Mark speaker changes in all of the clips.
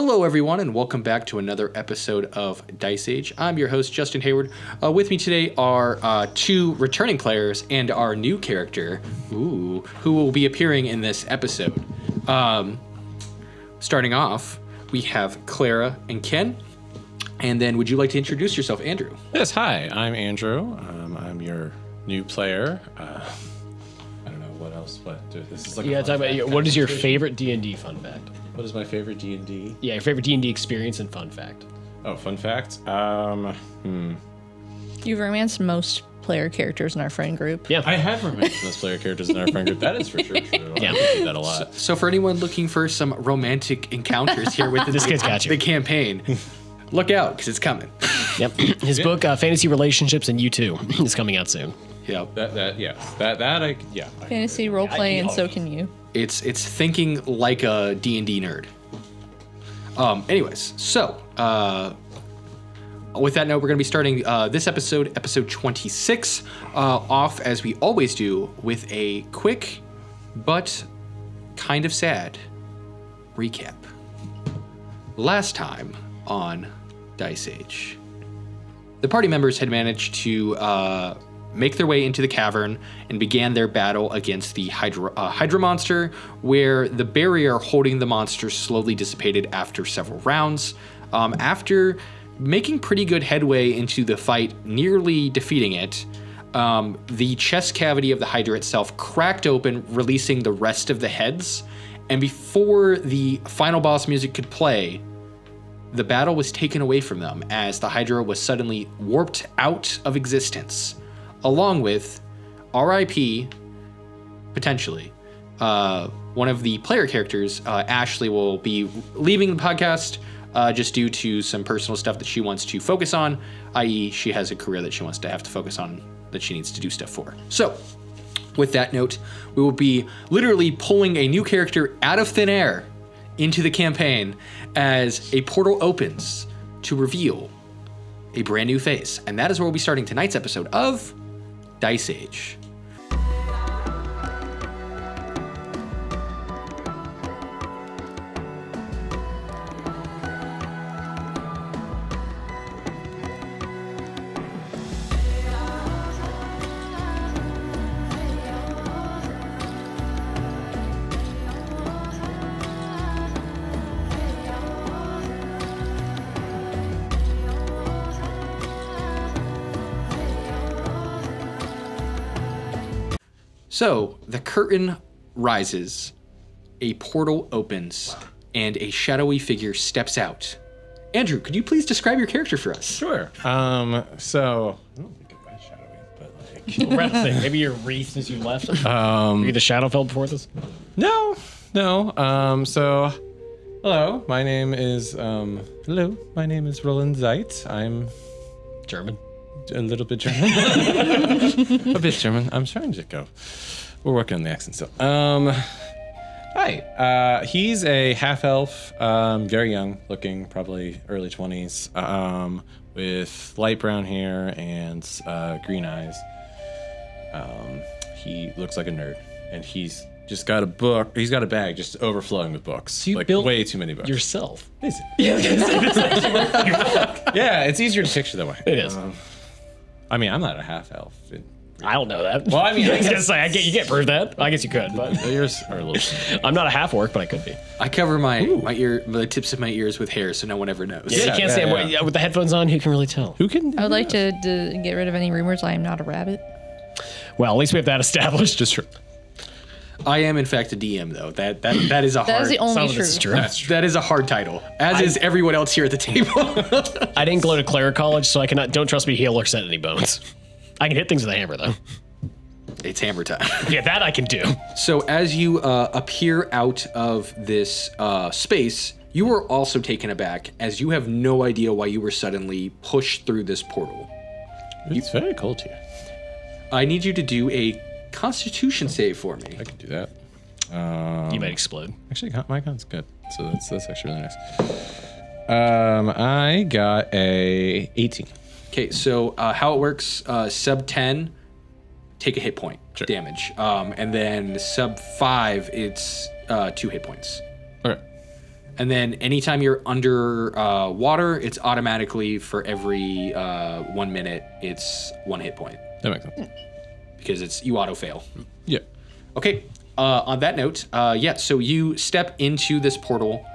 Speaker 1: Hello, everyone, and welcome back to another episode of Dice Age. I'm your host, Justin Hayward. With me today are two returning players and our new character, who will be appearing in this episode. Starting off, we have Clara and Ken. And then would you like to introduce yourself, Andrew?
Speaker 2: Yes, hi, I'm Andrew. I'm your new player. I don't know what else, but this is like
Speaker 3: talk about what is your favorite D&D fun fact?
Speaker 2: What is my favorite D&D?
Speaker 3: Yeah, your favorite D&D experience and fun fact.
Speaker 2: Oh, fun fact?
Speaker 4: You've romanced most player characters in our friend group.
Speaker 3: Yeah.
Speaker 2: I have romanced most player characters in our friend group. That is for sure true.
Speaker 3: Yeah.
Speaker 2: I do that a lot.
Speaker 1: So for anyone looking for some romantic encounters here with
Speaker 3: This kid's got you.
Speaker 1: the campaign, look out, because it's coming.
Speaker 3: Yep. His book, Fantasy Relationships and You Too, is coming out soon.
Speaker 1: Yeah.
Speaker 4: Fantasy roleplay, and so can you.
Speaker 1: It's thinking like a D&D nerd. Anyways, so with that note, we're going to be starting this episode 26, off as we always do with a quick but kind of sad recap. Last time on Dice Age, the party members had managed to make their way into the cavern and began their battle against the Hydra monster, where the barrier holding the monster slowly dissipated after several rounds. After making pretty good headway into the fight, nearly defeating it, the chest cavity of the Hydra itself cracked open, releasing the rest of the heads. And before the final boss music could play, the battle was taken away from them as the Hydra was suddenly warped out of existence, along with R.I.P., potentially. One of the player characters, Ashleigh, will be leaving the podcast just due to some personal stuff that she wants to focus on, i.e. she has a career that she wants to have to focus on, that she needs to do stuff for. So, with that note, we will be literally pulling a new character out of thin air into the campaign as a portal opens to reveal a brand new face. And that is where we'll be starting tonight's episode of Dice Age. So, the curtain rises, a portal opens, and a shadowy figure steps out. Andrew, could you please describe your character for us?
Speaker 2: Sure. So, I don't think I'm that shadowy, but like...
Speaker 3: Maybe you're wreathed as you left. Were you the Shadowfell before this?
Speaker 2: No. So, hello, my name is Roland Zeit. I'm
Speaker 3: German.
Speaker 2: a little bit German. A bit German. I'm trying to go. We're working on the accent still. Hi. He's a half-elf, very young looking, probably early 20s, with light brown hair and green eyes. He looks like a nerd, and he's just got a book. He's got a bag just overflowing with books.
Speaker 3: So you
Speaker 2: like
Speaker 3: built
Speaker 2: way too many books.
Speaker 3: Yourself.
Speaker 2: Is it? Yeah, it's easier to picture that way.
Speaker 3: It is.
Speaker 2: I mean, I'm not a half-elf.
Speaker 3: I don't know that.
Speaker 2: Well, I mean,
Speaker 3: I was gonna say, you can't prove that. I guess you could, but
Speaker 2: yours are a little.
Speaker 3: I'm not a half-orc, but I could be.
Speaker 1: I cover the tips of my ears with hair so no one ever knows.
Speaker 3: Yeah, you can't say with the headphones on. Who can really tell?
Speaker 2: Who can?
Speaker 4: I would like to get rid of any rumors I am not a rabbit.
Speaker 3: Well, at least we have that established.
Speaker 2: Just true.
Speaker 1: I am, in fact, a DM, though. That is a hard...
Speaker 4: That is the only
Speaker 3: Some of
Speaker 4: truth.
Speaker 3: this is true.
Speaker 1: That is a hard title, as is everyone else here at the table.
Speaker 3: I didn't go to Cleric college, so I cannot. Don't trust me to heal or set any bones. I can hit things with a hammer, though.
Speaker 1: It's hammer time.
Speaker 3: Yeah, that I can do.
Speaker 1: So as you appear out of this space, you are also taken aback, as you have no idea why you were suddenly pushed through this portal.
Speaker 2: It's very cold here.
Speaker 1: I need you to do a Constitution save for me.
Speaker 2: I can do that.
Speaker 3: You might explode.
Speaker 2: Actually, my gun's good, so that's actually really nice. I got a 18.
Speaker 1: Okay, so how it works, sub 10, take a hit point damage. And then sub 5, it's 2 hit points.
Speaker 2: All right.
Speaker 1: And then anytime you're under water, it's automatically for every 1 minute, it's 1 hit point.
Speaker 2: That makes sense.
Speaker 1: Because you auto fail.
Speaker 2: Yeah.
Speaker 1: Okay. On that note, so you step into this portal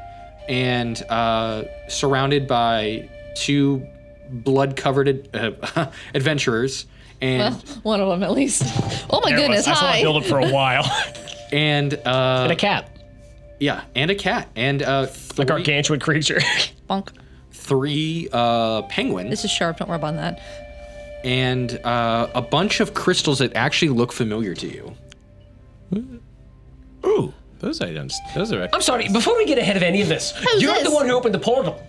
Speaker 1: and surrounded by 2 blood-covered adventurers. And
Speaker 4: one of them at least. Oh my goodness,
Speaker 3: I saw
Speaker 4: hi.
Speaker 3: it build up for a while.
Speaker 1: and
Speaker 3: And a cat.
Speaker 1: Yeah, and a cat. And
Speaker 3: A gargantuan creature.
Speaker 4: Bonk.
Speaker 1: 3 penguins.
Speaker 4: This is sharp, don't worry about that.
Speaker 1: And a bunch of crystals that actually look familiar to you.
Speaker 2: Ooh, those items. Those are.
Speaker 3: I'm sorry, before we get ahead of any of this,
Speaker 4: Who's
Speaker 3: you're
Speaker 4: this?
Speaker 3: the one who opened the portal.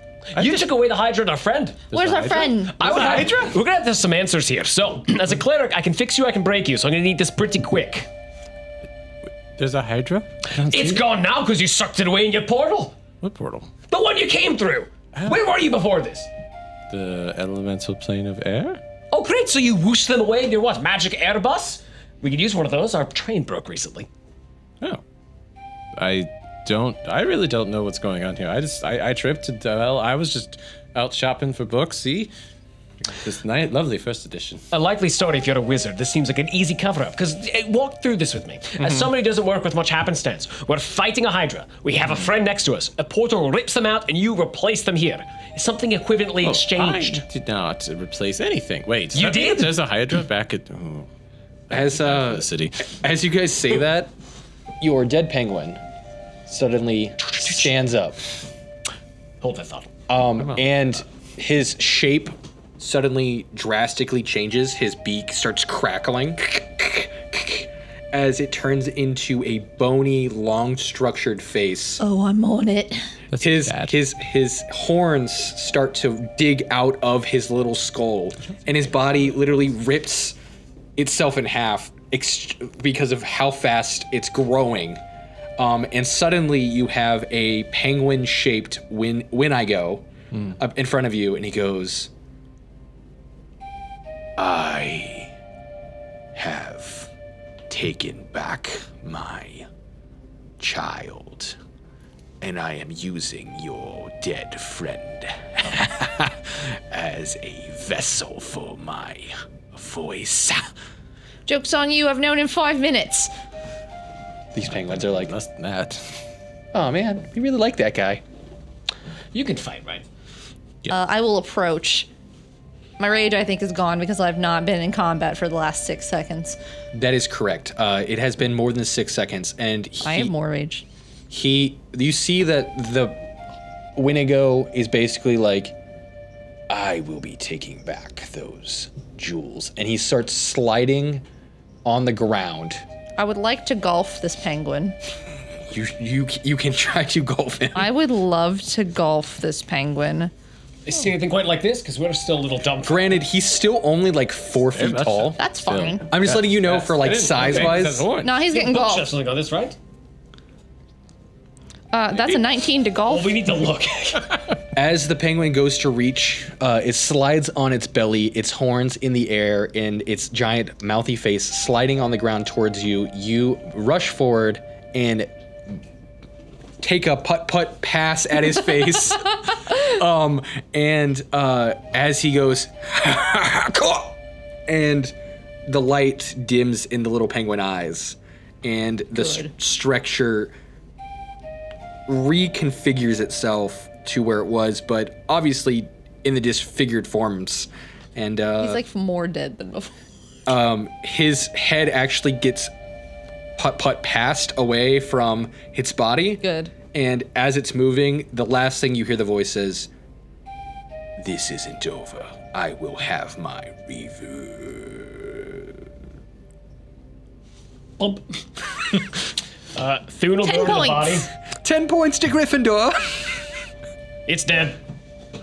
Speaker 3: You took away the Hydra and our friend.
Speaker 4: Where's our
Speaker 2: Hydra?
Speaker 4: friend?
Speaker 3: We're gonna have some answers here. So, as a cleric, I can fix you, I can break you, so I'm gonna need this pretty quick.
Speaker 2: There's a Hydra?
Speaker 3: It's gone now because you sucked it away in your portal.
Speaker 2: What portal?
Speaker 3: The one you came through. Where were you before this?
Speaker 2: The elemental plane of air?
Speaker 3: Oh, great, so you whooshed them away in your what, magic air bus? We could use one of those. Our train broke recently.
Speaker 2: Oh. I really don't know what's going on here. I tripped and, I was just out shopping for books, see? This lovely first edition.
Speaker 3: A likely story if you're a wizard. This seems like an easy cover-up, because walk through this with me. As somebody who doesn't work with much happenstance, we're fighting a Hydra. We have a friend next to us. A portal rips them out, and you replace them here. Is something equivalently exchanged?
Speaker 2: I did not replace anything. Wait,
Speaker 3: You
Speaker 2: that mean
Speaker 3: did?
Speaker 2: There's a Hydra back at
Speaker 1: As
Speaker 2: city.
Speaker 1: as you guys say that, your dead penguin suddenly stands up.
Speaker 3: Hold that thought.
Speaker 1: And his shape suddenly drastically changes. His beak starts crackling as it turns into a bony, long structured face.
Speaker 4: Oh, I'm on it.
Speaker 1: His horns start to dig out of his little skull, and his body literally rips itself in half because of how fast it's growing. And suddenly you have a penguin-shaped Winigo up in front of you, and he goes, I have taken back my child, and I am using your dead friend as a vessel for my voice.
Speaker 4: Joke's on you, I've known him 5 minutes.
Speaker 1: These penguins are like,
Speaker 2: Less than that.
Speaker 1: oh man, we really like that guy.
Speaker 3: You can fight, right?
Speaker 4: I will approach. My rage, I think, is gone because I've not been in combat for the last 6 seconds.
Speaker 1: That is correct. It has been more than 6 seconds, and
Speaker 4: I have more rage.
Speaker 1: You see that the Winigo is basically like, I will be taking back those jewels, and he starts sliding on the ground.
Speaker 4: I would like to golf this penguin.
Speaker 1: You can try to golf him.
Speaker 4: I would love to golf this penguin.
Speaker 3: They see anything quite like this? Because we're still a little dumb.
Speaker 1: Granted, he's still only like 4 feet
Speaker 2: that's
Speaker 1: tall.
Speaker 4: That's fine.
Speaker 1: I'm just letting you know for like size-wise.
Speaker 4: No, he's getting golf.
Speaker 3: Chef's something on this, right?
Speaker 4: That's a 19 to golf.
Speaker 3: Well, we need to look.
Speaker 1: As the penguin goes to reach, it slides on its belly, its horns in the air, and its giant mouthy face sliding on the ground towards you. You rush forward and take a putt-putt pass at his face. As he goes, and the light dims in the little penguin eyes, and the structure reconfigures itself to where it was, but obviously in the disfigured forms. And
Speaker 4: He's like more dead than before.
Speaker 1: his head actually gets putt-putt passed away from its body.
Speaker 4: Good.
Speaker 1: And as it's moving, the last thing you hear the voice is, this isn't over. I will have my revenge.
Speaker 3: Bump. Thune will
Speaker 4: 10
Speaker 3: go to the body.
Speaker 4: points.
Speaker 1: 10 points to Gryffindor.
Speaker 3: It's dead.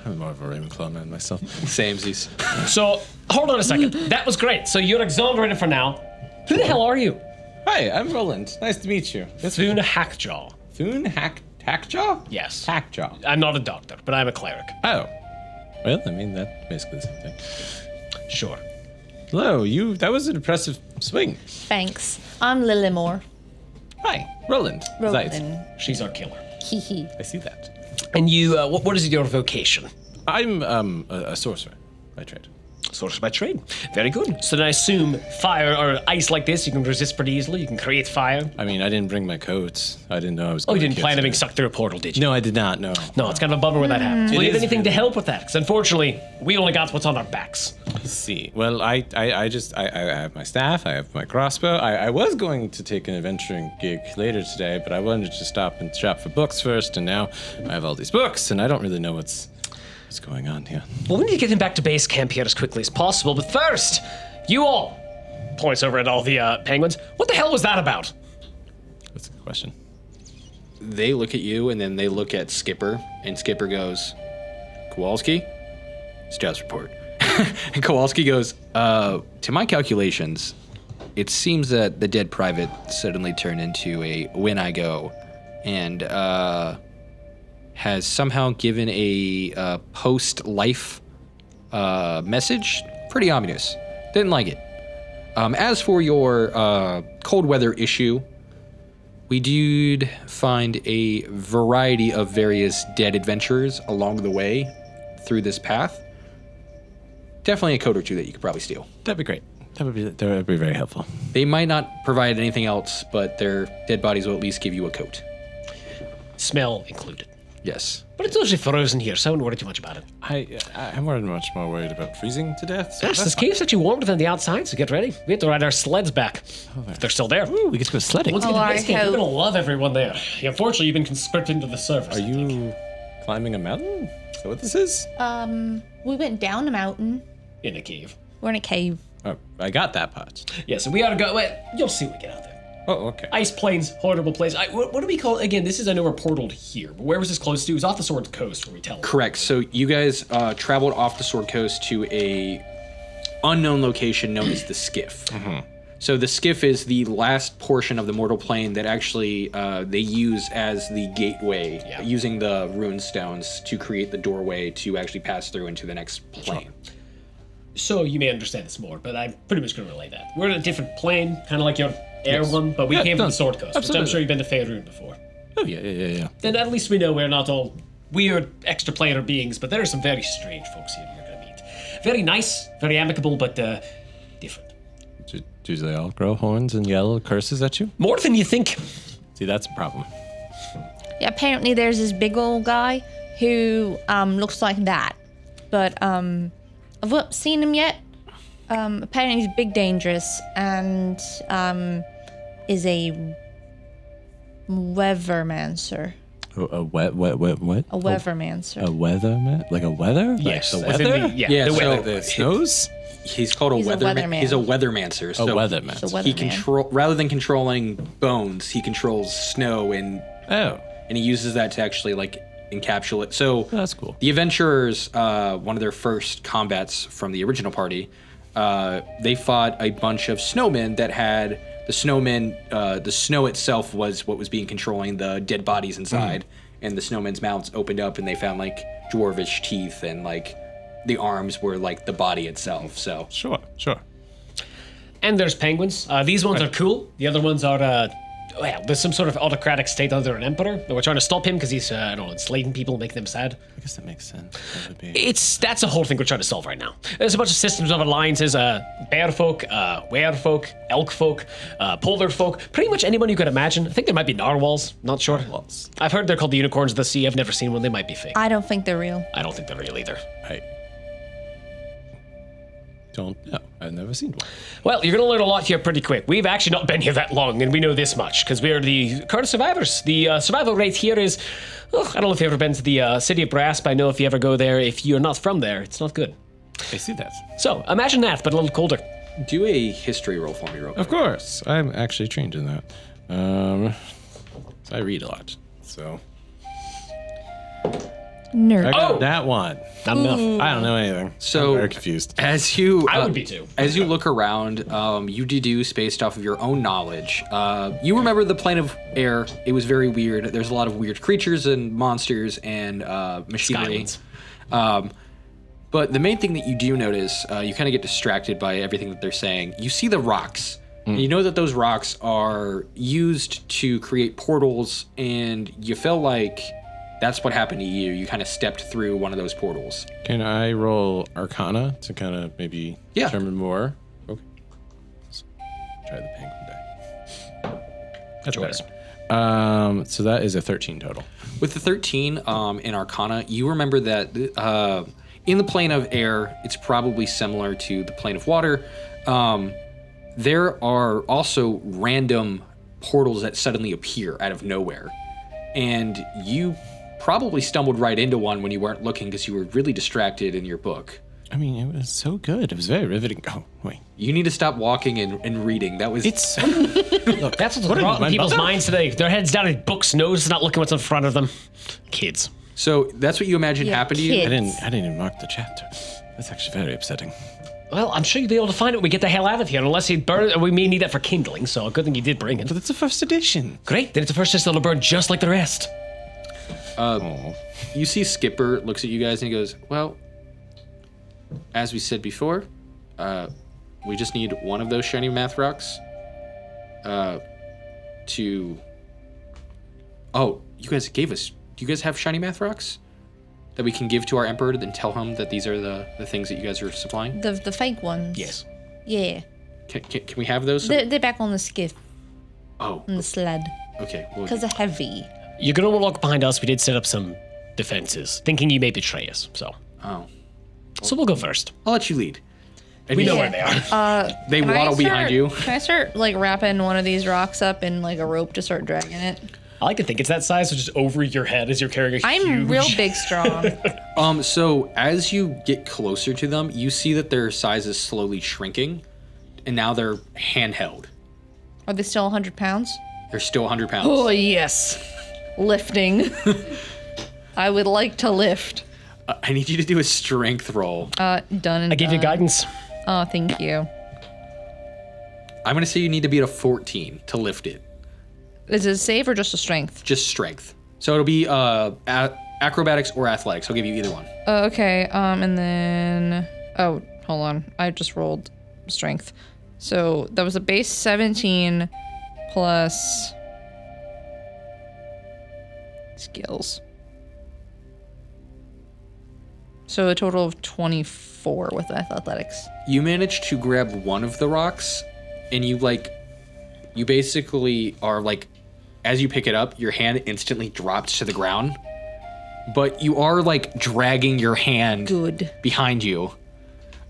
Speaker 2: I'm more of a Ravenclaw man myself.
Speaker 1: Samesies.
Speaker 3: So, hold on a second. That was great. So you're exonerated for now. Who the hell are you?
Speaker 2: Hi, I'm Roland. Nice to meet you.
Speaker 3: Thune Hackjaw.
Speaker 2: Thune Hackjaw?
Speaker 3: Yes.
Speaker 2: Hackjaw.
Speaker 3: I'm not a doctor, but I'm a cleric.
Speaker 2: Oh. Well, I mean, that's basically the same thing.
Speaker 3: Sure.
Speaker 2: Hello, that was an impressive swing.
Speaker 4: Thanks. I'm Lilliemor.
Speaker 2: Hi, Roland. Zeiss.
Speaker 4: Roland.
Speaker 3: She's our killer.
Speaker 4: Hee hee.
Speaker 2: I see that.
Speaker 3: And you, what is your vocation?
Speaker 2: I'm a sorcerer by trade.
Speaker 3: Sorcerer by trade. Very good. So then I assume fire or ice like this, you can resist pretty easily. You can create fire.
Speaker 2: I mean, I didn't bring my coat. I didn't know I was
Speaker 3: Oh,
Speaker 2: going
Speaker 3: you didn't
Speaker 2: to
Speaker 3: plan on
Speaker 2: get
Speaker 3: being
Speaker 2: there.
Speaker 3: sucked through a portal, did you?
Speaker 2: No, I did not, no.
Speaker 3: No, it's kind of a bummer when that happens. Will you have
Speaker 2: is
Speaker 3: anything to
Speaker 2: really-
Speaker 3: help with that? Because unfortunately, we only got what's on our backs.
Speaker 2: Let's see. Well, I have my staff, I have my crossbow. I was going to take an adventuring gig later today, but I wanted to stop and shop for books first, and now I have all these books, and I don't really know what's going on here.
Speaker 3: Well, we need to get him back to base camp here as quickly as possible. But first, you all, points over at all the penguins. What the hell was that about?
Speaker 2: That's a good question.
Speaker 1: They look at you, and then they look at Skipper, and Skipper goes, Kowalski? Status report. And Kowalski goes, to my calculations, it seems that the dead private suddenly turned into a when I go, and has somehow given a post-life message. Pretty ominous. Didn't like it. As for your cold weather issue, we did find a variety of various dead adventurers along the way through this path. Definitely a coat or two that you could probably steal.
Speaker 2: That'd be great. That would be very helpful.
Speaker 1: They might not provide anything else, but their dead bodies will at least give you a coat.
Speaker 3: Smell included.
Speaker 1: Yes.
Speaker 3: But it's usually frozen here, so I wouldn't worry too much about it.
Speaker 2: I'm much more worried about freezing to death. So
Speaker 3: Yes,
Speaker 2: that's
Speaker 3: this cave's actually warmer than the outside, so get ready. We have to ride our sleds back. If they're still there.
Speaker 2: fine. We get to go sledding.
Speaker 3: Once we get to
Speaker 4: Oh,
Speaker 3: base
Speaker 4: I
Speaker 3: camp, you're
Speaker 4: hope.
Speaker 3: gonna love everyone there. Unfortunately, you've been conscripted into the service.
Speaker 2: Are you climbing a mountain? Is that what this is?
Speaker 4: We went down a mountain.
Speaker 3: in a cave?
Speaker 4: We're in a cave.
Speaker 2: Oh, I got that part.
Speaker 3: Yeah, so we ought to go. Wait, you'll see when we get out there.
Speaker 2: Oh, okay.
Speaker 3: Ice plains, horrible place. What do we call it? Again, this is, I know we're portaled here, but where was this close to? It was off the Sword Coast where we tell.
Speaker 1: Correct. So you guys traveled off the Sword Coast to a unknown location known as the Skiff. So the Skiff is the last portion of the mortal plane that actually they use as the gateway, using the rune stones to create the doorway to actually pass through into the next plane.
Speaker 3: So you may understand this more, but I'm pretty much going to relay that. We're in a different plane, kind of like your air one, but we came from the Sword Coast, which I'm
Speaker 2: absolutely.
Speaker 3: sure you've been to Faerun before.
Speaker 2: Oh, yeah.
Speaker 3: Then at least we know we're not all weird extra planar beings, but there are some very strange folks here you're going to meet. Very nice, very amicable, but different.
Speaker 2: Do they all grow horns and yell curses at you?
Speaker 3: More than you think.
Speaker 2: See, that's a problem.
Speaker 4: Yeah, apparently there's this big old guy who looks like that. But I've not seen him yet. Apparently he's big dangerous and is a weathermancer.
Speaker 2: A what?
Speaker 4: A weathermancer.
Speaker 2: A weatherman? Like a weather?
Speaker 3: Yes,
Speaker 2: Like
Speaker 3: as
Speaker 2: the
Speaker 3: in
Speaker 2: weather?
Speaker 3: the- yeah,
Speaker 1: Yeah,
Speaker 3: the
Speaker 1: so
Speaker 3: weather.
Speaker 2: The snows?
Speaker 1: He's called a
Speaker 4: He's a
Speaker 1: weatherman.
Speaker 4: weatherman.
Speaker 1: He's a weathermancer. So
Speaker 2: weatherman.
Speaker 4: He's a
Speaker 1: he
Speaker 4: weatherman.
Speaker 1: rather than controlling bones, he controls snow and
Speaker 2: Oh,
Speaker 1: he uses that to actually like encapsulate. So
Speaker 2: that's cool.
Speaker 1: the adventurers, one of their first combats from the original party, they fought a bunch of snowmen that had the snowmen. The snow itself was what was being controlling the dead bodies inside, and the snowmen's mouths opened up, and they found like dwarvish teeth, and like the arms were like the body itself. So
Speaker 2: Sure.
Speaker 3: And there's penguins. These ones are cool. The other ones are, well, there's some sort of autocratic state under an emperor. We're trying to stop him because he's, I don't know, enslaving people, making them sad.
Speaker 2: I guess that makes sense. That would be...
Speaker 3: That's the whole thing we're trying to solve right now. There's a bunch of systems of alliances, bear folk, were folk, elk folk, polar folk, pretty much anyone you could imagine. I think there might be narwhals, not sure.
Speaker 2: Narwhals.
Speaker 3: I've heard they're called the unicorns of the sea. I've never seen one. They might be fake.
Speaker 4: I don't think they're real.
Speaker 3: I don't think they're real either.
Speaker 2: I don't know. I've never seen one.
Speaker 3: Well, you're going to learn a lot here pretty quick. We've actually not been here that long, and we know this much, because we are the current survivors. The survival rate here is, I don't know if you've ever been to the city of Brass, but I know if you ever go there, if you're not from there, it's not good.
Speaker 2: I see that.
Speaker 3: So, imagine that, but a little colder.
Speaker 1: do a history roll for me, real quick.
Speaker 2: Of course. I'm actually trained in that. So I read a lot. So
Speaker 4: Nerd.
Speaker 2: I got that one.
Speaker 3: Not enough.
Speaker 2: I don't know anything.
Speaker 1: So-
Speaker 2: I'm very confused.
Speaker 1: As you,
Speaker 3: I would be too.
Speaker 1: As you look around, you deduce based off of your own knowledge. You remember the plane of air. It was very weird. There's a lot of weird creatures and monsters and machinery.
Speaker 3: Skylands.
Speaker 1: But the main thing that you do notice, you kind of get distracted by everything that they're saying. You see the rocks. And you know that those rocks are used to create portals, and you feel like That's what happened to you. You kind of stepped through one of those portals.
Speaker 2: Can I roll Arcana to kind of maybe determine more? Okay. Let's try the penguin die. That's better. So that is a 13 total.
Speaker 1: With the 13 in Arcana, you remember that in the plane of air, it's probably similar to the plane of water. There are also random portals that suddenly appear out of nowhere. And you probably stumbled right into one when you weren't looking because you were really distracted in your book.
Speaker 2: I mean, it was so good. It was very riveting. Oh, wait.
Speaker 1: You need to stop walking and reading. That was...
Speaker 2: It's so...
Speaker 3: Look, that's what's wrong with people's minds today. Their heads down in books, nose not looking what's in front of them. Kids.
Speaker 1: So that's what you imagine happened to you?
Speaker 2: I didn't even mark the chapter. That's actually very upsetting.
Speaker 3: Well, I'm sure you'll be able to find it when we get the hell out of here, unless you burn it. We may need that for kindling, so a good thing you did bring it.
Speaker 2: But it's the first edition.
Speaker 3: Great, then it's the first edition that'll burn just like the rest.
Speaker 1: You see Skipper looks at you guys and he goes, well, as we said before, we just need one of those shiny math rocks to... Oh, you guys gave us... Do you guys have shiny math rocks that we can give to our emperor and tell him that these are the things that you guys are supplying?
Speaker 4: The fake ones.
Speaker 3: Yes.
Speaker 4: Yeah.
Speaker 1: Can we have those?
Speaker 4: They're back on the skiff.
Speaker 1: Oh.
Speaker 4: On the sled.
Speaker 1: Okay. Well,
Speaker 4: Because they're heavy.
Speaker 3: You're gonna walk behind us. We did set up some defenses, thinking you may betray us, so.
Speaker 1: Oh.
Speaker 3: So we'll go first.
Speaker 1: I'll let you lead. And
Speaker 3: We know
Speaker 1: you-
Speaker 3: where they are.
Speaker 1: They waddle behind you.
Speaker 4: Can I start, like, wrapping one of these rocks up in, like, a rope to start dragging it?
Speaker 3: I like to think it's that size, so just over your head as you're carrying a
Speaker 4: I'm
Speaker 3: huge...
Speaker 4: real big strong.
Speaker 1: So as you get closer to them, you see that their size is slowly shrinking, and now they're handheld.
Speaker 4: Are they still 100 pounds?
Speaker 1: They're still 100 pounds.
Speaker 4: Oh, yes. Lifting. I would like to lift.
Speaker 1: I need you to do a strength roll.
Speaker 4: Done and
Speaker 3: I gave you
Speaker 4: done.
Speaker 3: guidance.
Speaker 4: Oh, thank you.
Speaker 1: I'm going to say you need to beat a 14 to lift it.
Speaker 4: Is it a save or just a strength?
Speaker 1: Just strength. So it'll be acrobatics or athletics. I'll give you either one.
Speaker 4: Okay, and then... Oh, hold on. I just rolled strength. So that was a base 17 plus... skills. So a total of 24 with athletics.
Speaker 1: You manage to grab one of the rocks, and you basically are like, as you pick it up, your hand instantly drops to the ground. But you are like dragging your hand behind you.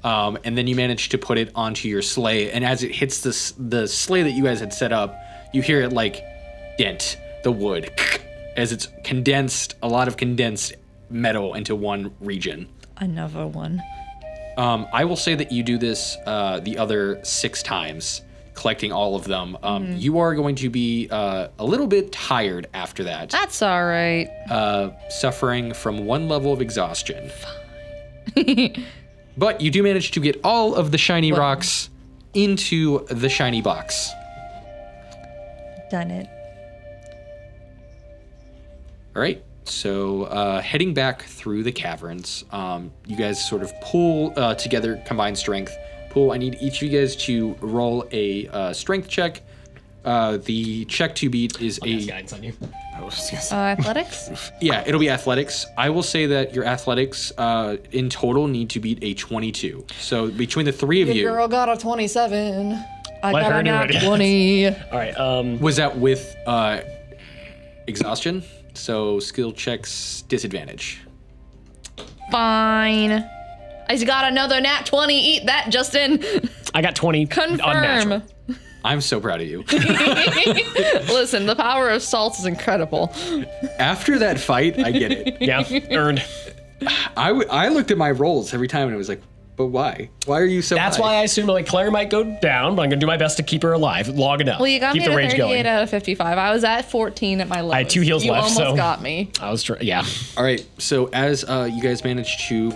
Speaker 1: And then you manage to put it onto your sleigh. And as it hits the sleigh that you guys had set up, you hear it like dent the wood as it's condensed, a lot of condensed metal into one region.
Speaker 4: Another one.
Speaker 1: I will say that you do this the other 6 times, collecting all of them. You are going to be a little bit tired after that.
Speaker 4: That's all right.
Speaker 1: Suffering from 1 level of exhaustion. But you do manage to get all of the shiny rocks into the shiny box.
Speaker 4: Done it.
Speaker 1: All right. So heading back through the caverns, you guys sort of pull together, combined strength. I need each of you guys to roll a strength check. The check to beat is
Speaker 3: Guidance on you.
Speaker 4: Athletics?
Speaker 1: Yeah, it'll be athletics. I will say that your athletics in total need to beat a 22. So between the 3 of you.
Speaker 4: Your girl got a 27. I
Speaker 3: Let
Speaker 4: got
Speaker 3: her
Speaker 4: a
Speaker 3: do
Speaker 4: nat
Speaker 3: it.
Speaker 4: 20.
Speaker 3: All right.
Speaker 1: Was that with exhaustion? So skill checks disadvantage.
Speaker 4: Fine. I got another nat 20. Eat that, Justin.
Speaker 3: I got 20.
Speaker 4: Confirm.
Speaker 3: Unnatural.
Speaker 1: I'm so proud of you.
Speaker 4: Listen, the power of salt is incredible.
Speaker 1: After that fight, I get it.
Speaker 3: Yeah, earned.
Speaker 1: I looked at my rolls every time and it was like, but why? Why are you so
Speaker 3: That's
Speaker 1: high?
Speaker 3: why I assumed like Clara might go down, but I'm gonna do my best to keep her alive long enough.
Speaker 4: Well, you got
Speaker 3: keep
Speaker 4: me
Speaker 3: the
Speaker 4: at a
Speaker 3: range
Speaker 4: 38
Speaker 3: going.
Speaker 4: out of 55. I was at 14 at my lowest.
Speaker 3: I had 2 heals
Speaker 4: you
Speaker 3: left,
Speaker 4: almost
Speaker 3: so
Speaker 4: got me.
Speaker 3: I was yeah.
Speaker 1: All right, so as you guys manage to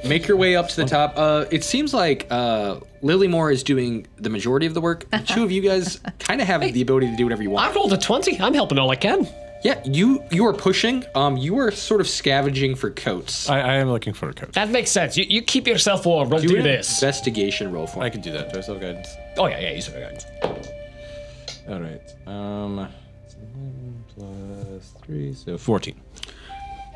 Speaker 1: make your way up to the top, it seems like Lilliemor is doing the majority of the work. The 2 of you guys kind of have the ability to do whatever you want.
Speaker 3: I rolled a 20. I'm helping all I can.
Speaker 1: Yeah, you are pushing. You are sort of scavenging for coats.
Speaker 2: I am looking for a coat.
Speaker 3: That makes sense. You keep yourself warm. We'll do
Speaker 1: an
Speaker 3: this.
Speaker 1: investigation roll for me.
Speaker 2: I can do that. Do I still have guidance?
Speaker 3: Oh yeah, you still got guidance.
Speaker 2: All right. 7 plus plus 3, so 14.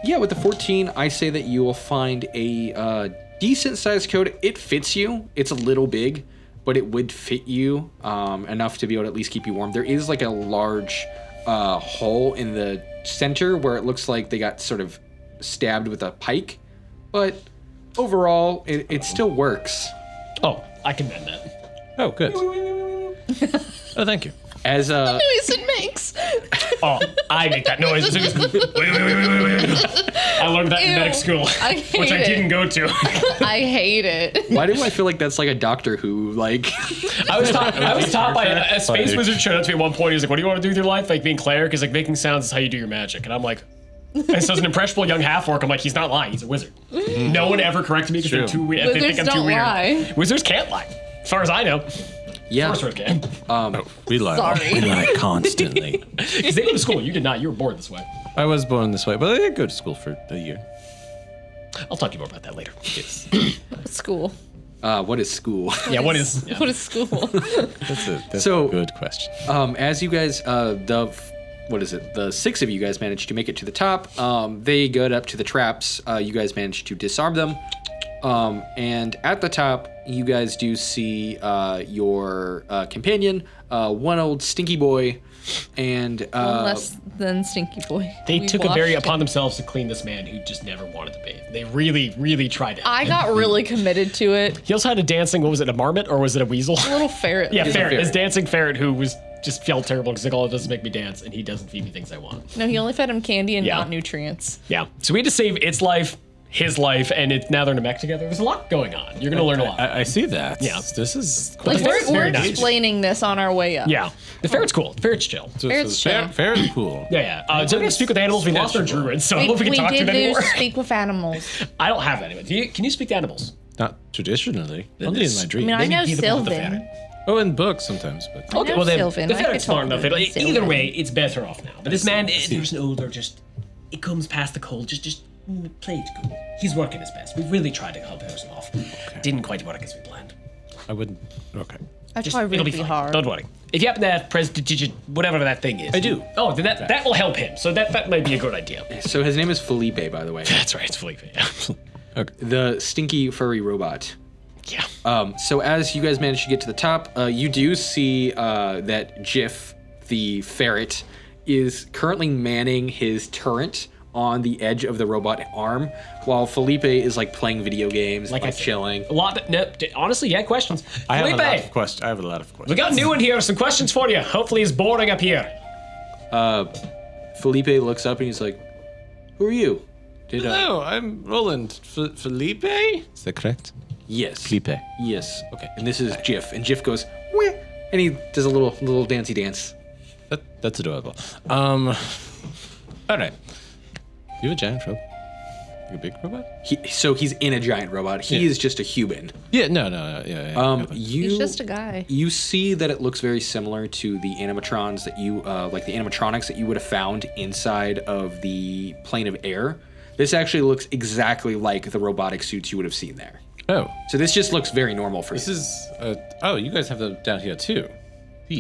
Speaker 1: Yeah, with the 14, I say that you will find a decent-sized coat. It fits you. It's a little big, but it would fit you enough to be able to at least keep you warm. There is like a large hole in the center where it looks like they got sort of stabbed with a pike, but overall, it still works.
Speaker 3: Oh, I can mend that.
Speaker 2: Oh, good. Oh, thank you.
Speaker 1: As
Speaker 4: noise it makes.
Speaker 3: Oh, I make that noise. I learned that in medic school, which I didn't go to.
Speaker 4: I hate it.
Speaker 1: why do I feel like that's like a Doctor Who, like...
Speaker 3: I was taught by a space wizard showed up to me at one point. He was like, what do you want to do with your life? Like being Cleric? Because like making sounds is how you do your magic. And I'm like... And so as an impressionable young half-orc, I'm like, he's not lying, he's a wizard. No one ever corrected me because they're too weird. They think I'm too weird.
Speaker 4: Lie.
Speaker 3: Wizards can't lie, as far as I know.
Speaker 1: Yeah.
Speaker 3: Sorcerer can.
Speaker 2: We lie.
Speaker 4: Sorry.
Speaker 2: We lie constantly.
Speaker 3: Because they go to school, you did not. You were born this way.
Speaker 2: I was born this way, but I did go to school for a year.
Speaker 3: I'll talk to you more about that later.
Speaker 2: Yes.
Speaker 4: School.
Speaker 1: What is school?
Speaker 3: Yeah, what is... Yeah.
Speaker 4: What is school?
Speaker 2: That's
Speaker 1: So-
Speaker 2: a good question.
Speaker 1: As you guys, the 6 of you guys managed to make it to the top. They got up to the traps. You guys managed to disarm them. And at the top, you guys do see your companion, one old stinky boy, and
Speaker 4: Less than Stinky Boy.
Speaker 3: They
Speaker 4: We
Speaker 3: took it very
Speaker 4: washed
Speaker 3: upon themselves to clean this man who just never wanted to bathe. They really, really tried it.
Speaker 4: I got really committed to it.
Speaker 3: He also had a dancing, what was it, a marmot or was it a weasel?
Speaker 4: A little ferret.
Speaker 3: Yeah,
Speaker 1: a
Speaker 3: ferret. His
Speaker 1: ferret.
Speaker 3: dancing ferret who was just felt terrible because like all it does is make me dance and he doesn't feed me things I want.
Speaker 4: No, he only fed him candy and
Speaker 3: Yeah.
Speaker 4: not nutrients.
Speaker 3: Yeah. So we had to save its life, his life, and now they're in a mech together. There's a lot going on. You're gonna learn a lot.
Speaker 2: I see that.
Speaker 3: Yeah.
Speaker 2: This is
Speaker 4: Like
Speaker 2: quite
Speaker 3: Ferret's
Speaker 4: we're
Speaker 3: very nice.
Speaker 4: explaining this on our way up.
Speaker 3: Yeah. The ferret's cool. The ferret's chill.
Speaker 4: Ferret's chill.
Speaker 2: fair and cool.
Speaker 3: Yeah, yeah. So we're gonna speak with animals. We lost our
Speaker 2: Sketchable.
Speaker 3: druid, so I don't know if we can talk to
Speaker 4: did
Speaker 3: them anymore.
Speaker 4: speak with animals.
Speaker 3: I don't have that anymore. Can you speak to animals?
Speaker 2: Not traditionally. Only in my
Speaker 4: I
Speaker 2: dreams.
Speaker 4: mean, I know
Speaker 3: be the one with the
Speaker 4: Sylvan.
Speaker 3: ferret.
Speaker 2: Oh, in books sometimes, but
Speaker 4: I know Sylvan.
Speaker 3: The
Speaker 4: I could
Speaker 3: ferret's
Speaker 4: talk
Speaker 3: smart enough.
Speaker 4: to
Speaker 3: But
Speaker 4: Sylvan.
Speaker 3: either way, it's better off now. But this man, there's an older, just it comes past the cold. Just play it cool. He's working his best. We've really tried to help him off. Didn't quite work as we planned.
Speaker 2: I wouldn't. Okay.
Speaker 4: I
Speaker 3: Just,
Speaker 4: try
Speaker 3: it'll
Speaker 4: really
Speaker 3: be fine.
Speaker 4: hard.
Speaker 3: Don't worry. If you happen to have prestidigit, whatever that thing is.
Speaker 2: I do.
Speaker 3: Oh, then that will help him. So that might be a good idea.
Speaker 1: so his name is Felipe, by the way.
Speaker 3: That's right. It's Felipe. Yeah.
Speaker 2: Okay.
Speaker 1: The stinky furry robot.
Speaker 3: Yeah.
Speaker 1: So as you guys manage to get to the top, you do see that Jiff, the ferret, is currently manning his turret on the edge of the robot arm, while Felipe is like playing video games,
Speaker 3: Like I
Speaker 1: like
Speaker 3: said,
Speaker 1: chilling.
Speaker 3: A lot. Honestly, yeah. Questions.
Speaker 2: I have
Speaker 3: Felipe,
Speaker 2: a lot of questions. I have a lot of questions.
Speaker 3: we got a new one here. Some questions for you. Hopefully, it's boring up here.
Speaker 1: Felipe looks up and he's like, "Who are you?" Did
Speaker 2: Hello, I'm Roland. Felipe? Is that correct?
Speaker 1: Yes.
Speaker 2: Felipe.
Speaker 1: Yes.
Speaker 2: Okay.
Speaker 1: And this is Jiff, and Jiff goes, "Weh," and he does a little dancey dance.
Speaker 2: That's adorable. All right. You have a giant robot? Like a big robot?
Speaker 1: So he's in a giant robot. He
Speaker 2: Yeah.
Speaker 1: is just a human.
Speaker 2: Yeah. No. Yeah.
Speaker 1: He's
Speaker 4: just a guy.
Speaker 1: You see that it looks very similar to the animatrons that you, like the animatronics that you would have found inside of the plane of air. This actually looks exactly like the robotic suits you would have seen there.
Speaker 2: Oh,
Speaker 1: So this just looks very normal for
Speaker 2: this
Speaker 1: you.
Speaker 2: is. Oh, you guys have them down here too.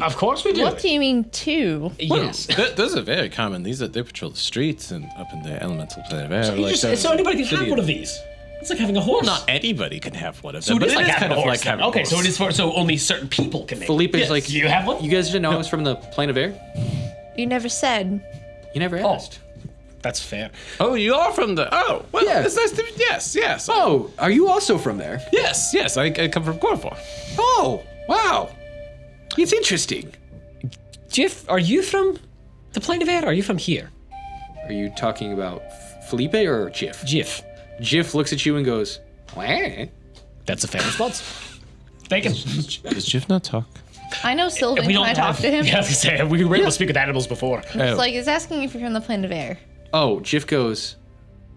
Speaker 3: Of course we do.
Speaker 4: What do you mean two?
Speaker 3: Yes.
Speaker 2: Those are very common. They patrol the streets and up in the elemental plane of air.
Speaker 3: You
Speaker 2: like
Speaker 3: just- so anybody can have one of these. It's like having a horse.
Speaker 2: Not anybody can have one of
Speaker 3: So
Speaker 2: them,
Speaker 3: it
Speaker 2: but
Speaker 3: is like having
Speaker 2: kind
Speaker 3: a
Speaker 2: of
Speaker 3: horse.
Speaker 2: like having.
Speaker 3: Okay,
Speaker 2: a
Speaker 3: so
Speaker 2: horse.
Speaker 3: it is for so only certain people can make.
Speaker 1: Felipe is
Speaker 3: Yes.
Speaker 1: like,
Speaker 3: Do you have one?
Speaker 1: You guys didn't know it was from the plane of air?
Speaker 4: You never said.
Speaker 1: You never
Speaker 3: Oh.
Speaker 1: asked.
Speaker 3: That's fair.
Speaker 2: Oh, you are from the. Oh, well,
Speaker 1: Yeah.
Speaker 2: it's nice to. Yes.
Speaker 1: Oh, are you also from there?
Speaker 2: Yes. I come from Corvo.
Speaker 1: Oh, wow. It's interesting.
Speaker 3: Jiff, are you from the plane of air? Or are you from here?
Speaker 1: Are you talking about Felipe or Jiff?
Speaker 3: Jiff.
Speaker 1: Jiff looks at you and goes, "Wah."
Speaker 3: That's a fair response. Thank him.
Speaker 2: Does Jiff not talk?
Speaker 4: I know Sylvan.
Speaker 3: We
Speaker 4: Can
Speaker 3: don't
Speaker 4: I talk
Speaker 3: have-
Speaker 4: to him?
Speaker 3: Yeah, I was gonna say we were able to speak with animals before.
Speaker 4: It's like it's asking if you're from the plane of air.
Speaker 1: Oh, Jiff goes,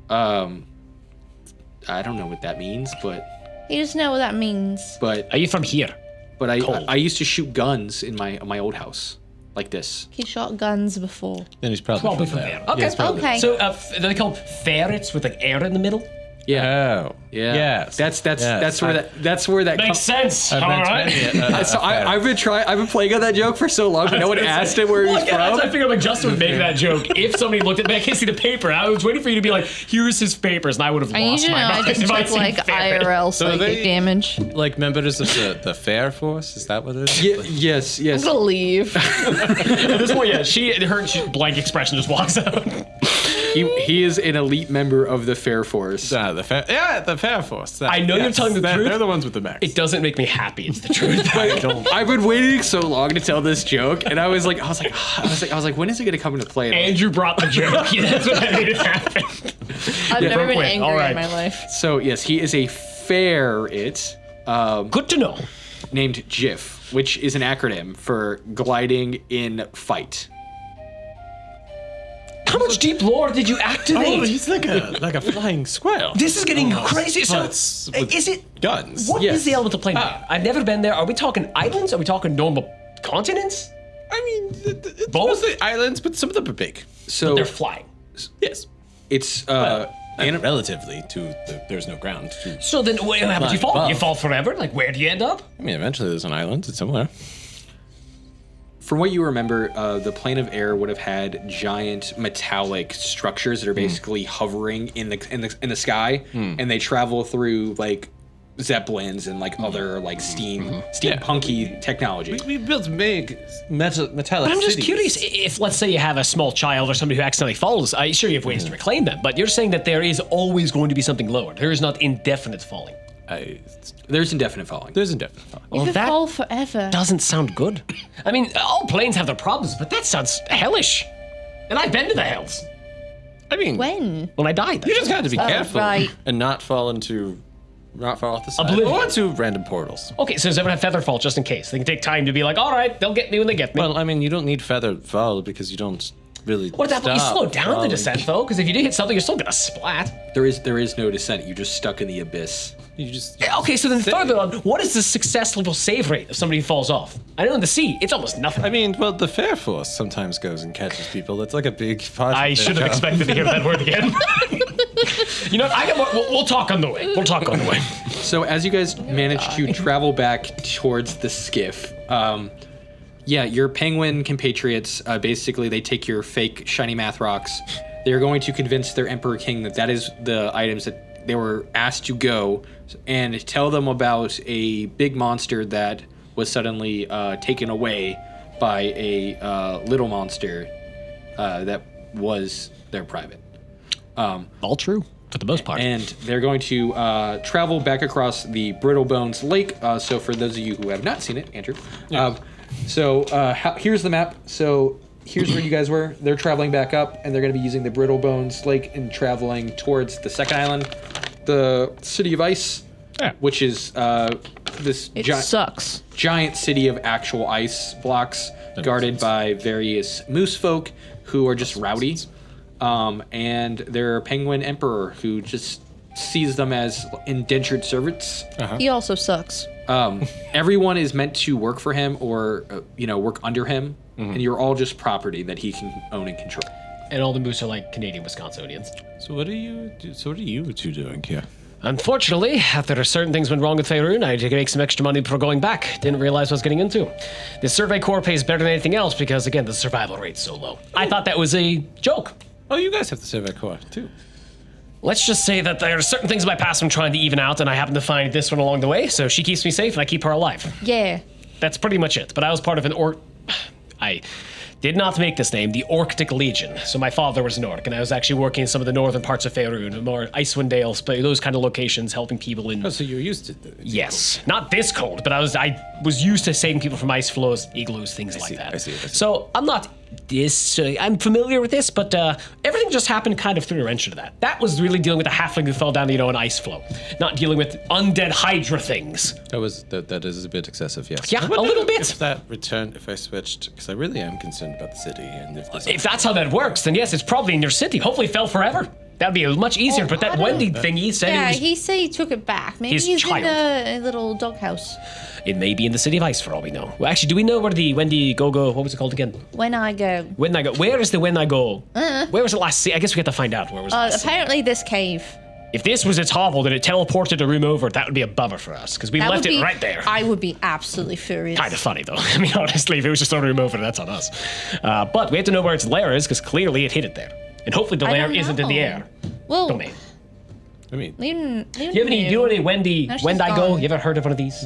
Speaker 1: I don't know what that means, but
Speaker 4: You just know what that means.
Speaker 3: Are you from here? Cold.
Speaker 1: I used to shoot guns in my old house like this.
Speaker 4: He shot guns before.
Speaker 2: Then he's probably,
Speaker 3: Probably from there. Okay.
Speaker 2: Yes, probably.
Speaker 4: Okay.
Speaker 3: So they're called ferrets with like air in the middle.
Speaker 1: Yeah.
Speaker 2: Oh.
Speaker 1: Yeah.
Speaker 2: Yes.
Speaker 1: That's
Speaker 2: Yes.
Speaker 1: where that
Speaker 3: Makes sense. All right.
Speaker 1: So I've been playing on that joke for so long, but no one asked him where he's
Speaker 3: Well, yeah,
Speaker 1: from.
Speaker 3: I figured like Justin would make that joke if somebody looked at me. I can't see the paper. I was waiting for you to be like, "Here's his papers," and I would have
Speaker 4: I need
Speaker 3: lost
Speaker 4: you to
Speaker 3: my
Speaker 4: know I
Speaker 3: mind
Speaker 4: just
Speaker 3: if I'd
Speaker 4: took
Speaker 3: seen
Speaker 4: like
Speaker 3: papers.
Speaker 4: IRL
Speaker 2: So
Speaker 4: psychic
Speaker 2: they-
Speaker 4: damage.
Speaker 2: Like members of the Fair Force? Is that what it is?
Speaker 1: Yes.
Speaker 4: I'm gonna leave.
Speaker 3: At this point, yeah, she blank expression just walks out.
Speaker 1: He is an elite member of the Fair Force.
Speaker 2: The Fair Force.
Speaker 3: I know you're telling the truth.
Speaker 2: They're the ones with the max.
Speaker 3: It doesn't make me happy. It's the truth.
Speaker 1: I've been waiting so long to tell this joke, and I was like, when is it gonna come into play?
Speaker 3: Andrew brought the joke. That's what made it happen.
Speaker 4: I've never been
Speaker 3: quick.
Speaker 4: angry
Speaker 3: All right.
Speaker 4: in my life.
Speaker 1: So yes, he is a ferret
Speaker 3: Good to know.
Speaker 1: named GIF, which is an acronym for gliding in fight.
Speaker 3: How much deep lore did you activate?
Speaker 2: Oh, he's like a flying squirrel.
Speaker 3: This is getting crazy. So,
Speaker 2: But with
Speaker 3: is it
Speaker 2: guns?
Speaker 3: What is
Speaker 1: Yes.
Speaker 3: the elemental plane? I've never been there. Are we talking islands? Are we talking normal continents?
Speaker 2: I mean, it's
Speaker 3: Both?
Speaker 2: mostly islands, but some of them are big.
Speaker 1: So
Speaker 3: They're flying.
Speaker 2: Yes.
Speaker 1: it's
Speaker 2: And relatively to there's no ground.
Speaker 3: So then, what happens? You
Speaker 2: Flying
Speaker 3: fall.
Speaker 2: above.
Speaker 3: You fall forever. Like, where do you end up?
Speaker 2: I mean, eventually there's an island somewhere.
Speaker 1: from what you remember, the plane of air would have had giant metallic structures that are basically hovering in the sky, and they travel through like zeppelins and like other like steampunky technology.
Speaker 2: We built big metallic
Speaker 3: But I'm just curious if, let's say, you have a small child or somebody who accidentally falls. Sure, you have ways to reclaim them, but you're saying that there is always going to be something lower. There is not indefinite falling.
Speaker 1: There's indefinite falling.
Speaker 2: There's indefinite.
Speaker 4: You could
Speaker 3: that-
Speaker 4: fall forever.
Speaker 3: Doesn't sound good. I mean, all planes have their problems, but that sounds hellish. And I've been to the hells
Speaker 2: I mean,
Speaker 4: When?
Speaker 3: when I died.
Speaker 2: you just got to be careful
Speaker 4: right.
Speaker 2: and not fall off the side
Speaker 3: Oblivion.
Speaker 2: or into random portals.
Speaker 3: Okay, so does everyone have feather fall just in case? They can take time to be like, all right, they'll get me when they get me.
Speaker 2: Well, I mean, you don't need feather fall because you don't really.
Speaker 3: What about you slow down the
Speaker 2: falling.
Speaker 3: descent though? Because if you do hit something, you're still gonna splat.
Speaker 1: There is no descent. You're just stuck in the abyss.
Speaker 2: You just.
Speaker 3: Okay, so then further on, what is the success level save rate of somebody who falls off? I know in the sea, it's almost nothing.
Speaker 2: I mean, well, the Fair Force sometimes goes and catches people. It's like a big part.
Speaker 3: I
Speaker 2: of their
Speaker 3: should have
Speaker 2: job.
Speaker 3: expected to hear that word again. You know, we'll talk on the way. We'll talk on the way.
Speaker 1: So as you guys manage to travel back towards the skiff, your penguin compatriots, basically they take your fake shiny math rocks. They're going to convince their Emperor King that is the items that they were asked to go, and tell them about a big monster that was suddenly taken away by a little monster that was their private.
Speaker 3: All true, for the most part.
Speaker 1: And they're going to travel back across the Brittle Bones Lake. So for those of you who have not seen it, Andrew. Here's the map. So here's where you guys were. They're traveling back up, and they're going to be using the Brittle Bones Lake and traveling towards the second island, the City of Ice, which is this
Speaker 4: It sucks.
Speaker 1: giant city of actual ice blocks guarded by various moose folk who are just rowdy. And their penguin emperor who just sees them as indentured servants.
Speaker 4: He also sucks.
Speaker 1: Everyone is meant to work for him or, work under him. And you're all just property that he can own and control.
Speaker 3: And all the moose are like Canadian Wisconsinians.
Speaker 2: So what are you two doing here?
Speaker 3: Unfortunately, after certain things went wrong with Faerun, I had to make some extra money before going back. Didn't realize what I was getting into. The Survey Corps pays better than anything else because, again, the survival rate's so low. I thought that was a joke.
Speaker 2: Oh, you guys have the Survey Corps too.
Speaker 3: Let's just say that there are certain things in my past I'm trying to even out, and I happen to find this one along the way, so she keeps me safe and I keep her alive.
Speaker 4: Yeah.
Speaker 3: That's pretty much it. But I was part of an orc. I did not make this name, the Orctic Legion. So my father was an orc, and I was actually working in some of the northern parts of Faerun, more Icewind Dale, those kind of locations, helping people in.
Speaker 2: Oh, so you're used to it.
Speaker 3: Yes, not this cold, but I was used to saving people from ice flows, igloos, things like that.
Speaker 2: I see.
Speaker 3: So I'm not this. I'm familiar with this, but everything just happened kind of threw a wrench into that. That was really dealing with a halfling who fell down, an ice flow, not dealing with undead Hydra things.
Speaker 2: That is a bit excessive, yes.
Speaker 3: Yeah,
Speaker 2: I
Speaker 3: a
Speaker 2: wonder
Speaker 3: little bit.
Speaker 2: If that returned, if I switched, because I really am concerned about the city, and
Speaker 3: If that's how that works, then yes, it's probably in your city. Hopefully, it fell forever. That'd be much easier. But that Wendy thing he said
Speaker 4: Yeah,
Speaker 3: it was.
Speaker 4: he said he took it back. Maybe
Speaker 3: his
Speaker 4: he's
Speaker 3: child.
Speaker 4: in a little doghouse.
Speaker 3: It may be in the City of Ice for all we know. Well, actually, do we know where the Wendy Go-Go, what was it called again?
Speaker 4: When I go.
Speaker 3: When I Go. Where is the When I Go? Where was it last seen? I guess we have to find out where was it last seen.
Speaker 4: Apparently this cave.
Speaker 3: If this was its hovel and it teleported a room over, that would be a bummer for us, because we
Speaker 4: That
Speaker 3: left
Speaker 4: would
Speaker 3: it
Speaker 4: be-
Speaker 3: right there.
Speaker 4: I would be absolutely furious.
Speaker 3: Kind of funny, though. I mean, honestly, if it was just a room over, that's on us. But we have to know where its lair is, because clearly it hid it there. And hopefully the
Speaker 4: I
Speaker 3: lair
Speaker 4: don't
Speaker 3: isn't in the
Speaker 4: know.
Speaker 3: air.
Speaker 4: Well,
Speaker 3: Domain.
Speaker 2: I mean,
Speaker 3: Do you have any Wendy,
Speaker 4: No, she's
Speaker 3: Wendigo?
Speaker 4: gone.
Speaker 3: You ever heard of one of these?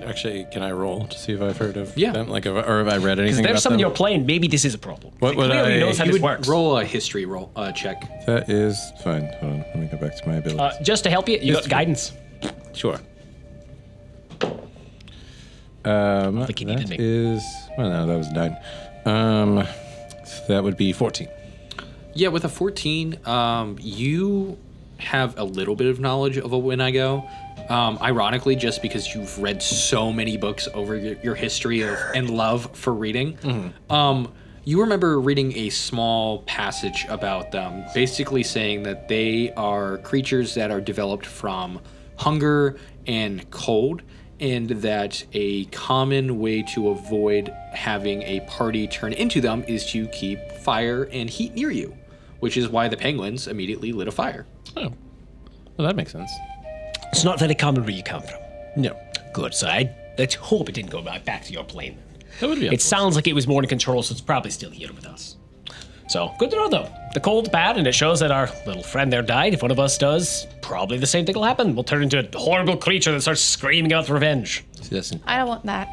Speaker 2: actually, can I roll to see if I've heard of
Speaker 1: Yeah.
Speaker 2: them? Like, or have I read anything
Speaker 3: Because
Speaker 2: about
Speaker 3: there's some
Speaker 2: them?
Speaker 3: in your plane, maybe this is a problem.
Speaker 2: What
Speaker 3: It
Speaker 2: would
Speaker 3: clearly
Speaker 2: I-
Speaker 3: knows how
Speaker 1: You
Speaker 3: this
Speaker 1: would
Speaker 3: works.
Speaker 1: roll a history roll check.
Speaker 2: That is fine. Hold on, let me go back to my abilities.
Speaker 3: Just to help you, you got guidance.
Speaker 2: Sure.
Speaker 3: think he needed
Speaker 2: That
Speaker 3: me.
Speaker 2: is, well, no, that was 9. So that would be 14.
Speaker 1: Yeah, with a 14, you have a little bit of knowledge of a Wendigo. Ironically, just because you've read so many books over your history of and love for reading. You remember reading a small passage about them, basically saying that they are creatures that are developed from hunger and cold, and that a common way to avoid having a party turn into them is to keep fire and heat near you, which is why the penguins immediately lit a fire.
Speaker 2: Oh. Well, that makes sense.
Speaker 3: It's not very common where you come from.
Speaker 2: No.
Speaker 3: Good, so let's hope it didn't go back to your plane.
Speaker 2: That would be
Speaker 3: It sounds like it was more in control, so it's probably still here with us. So, good to know, though. The cold's bad, and it shows that our little friend there died. If one of us does, probably the same thing will happen. We'll turn into a horrible creature that starts screaming out revenge.
Speaker 4: I don't want that.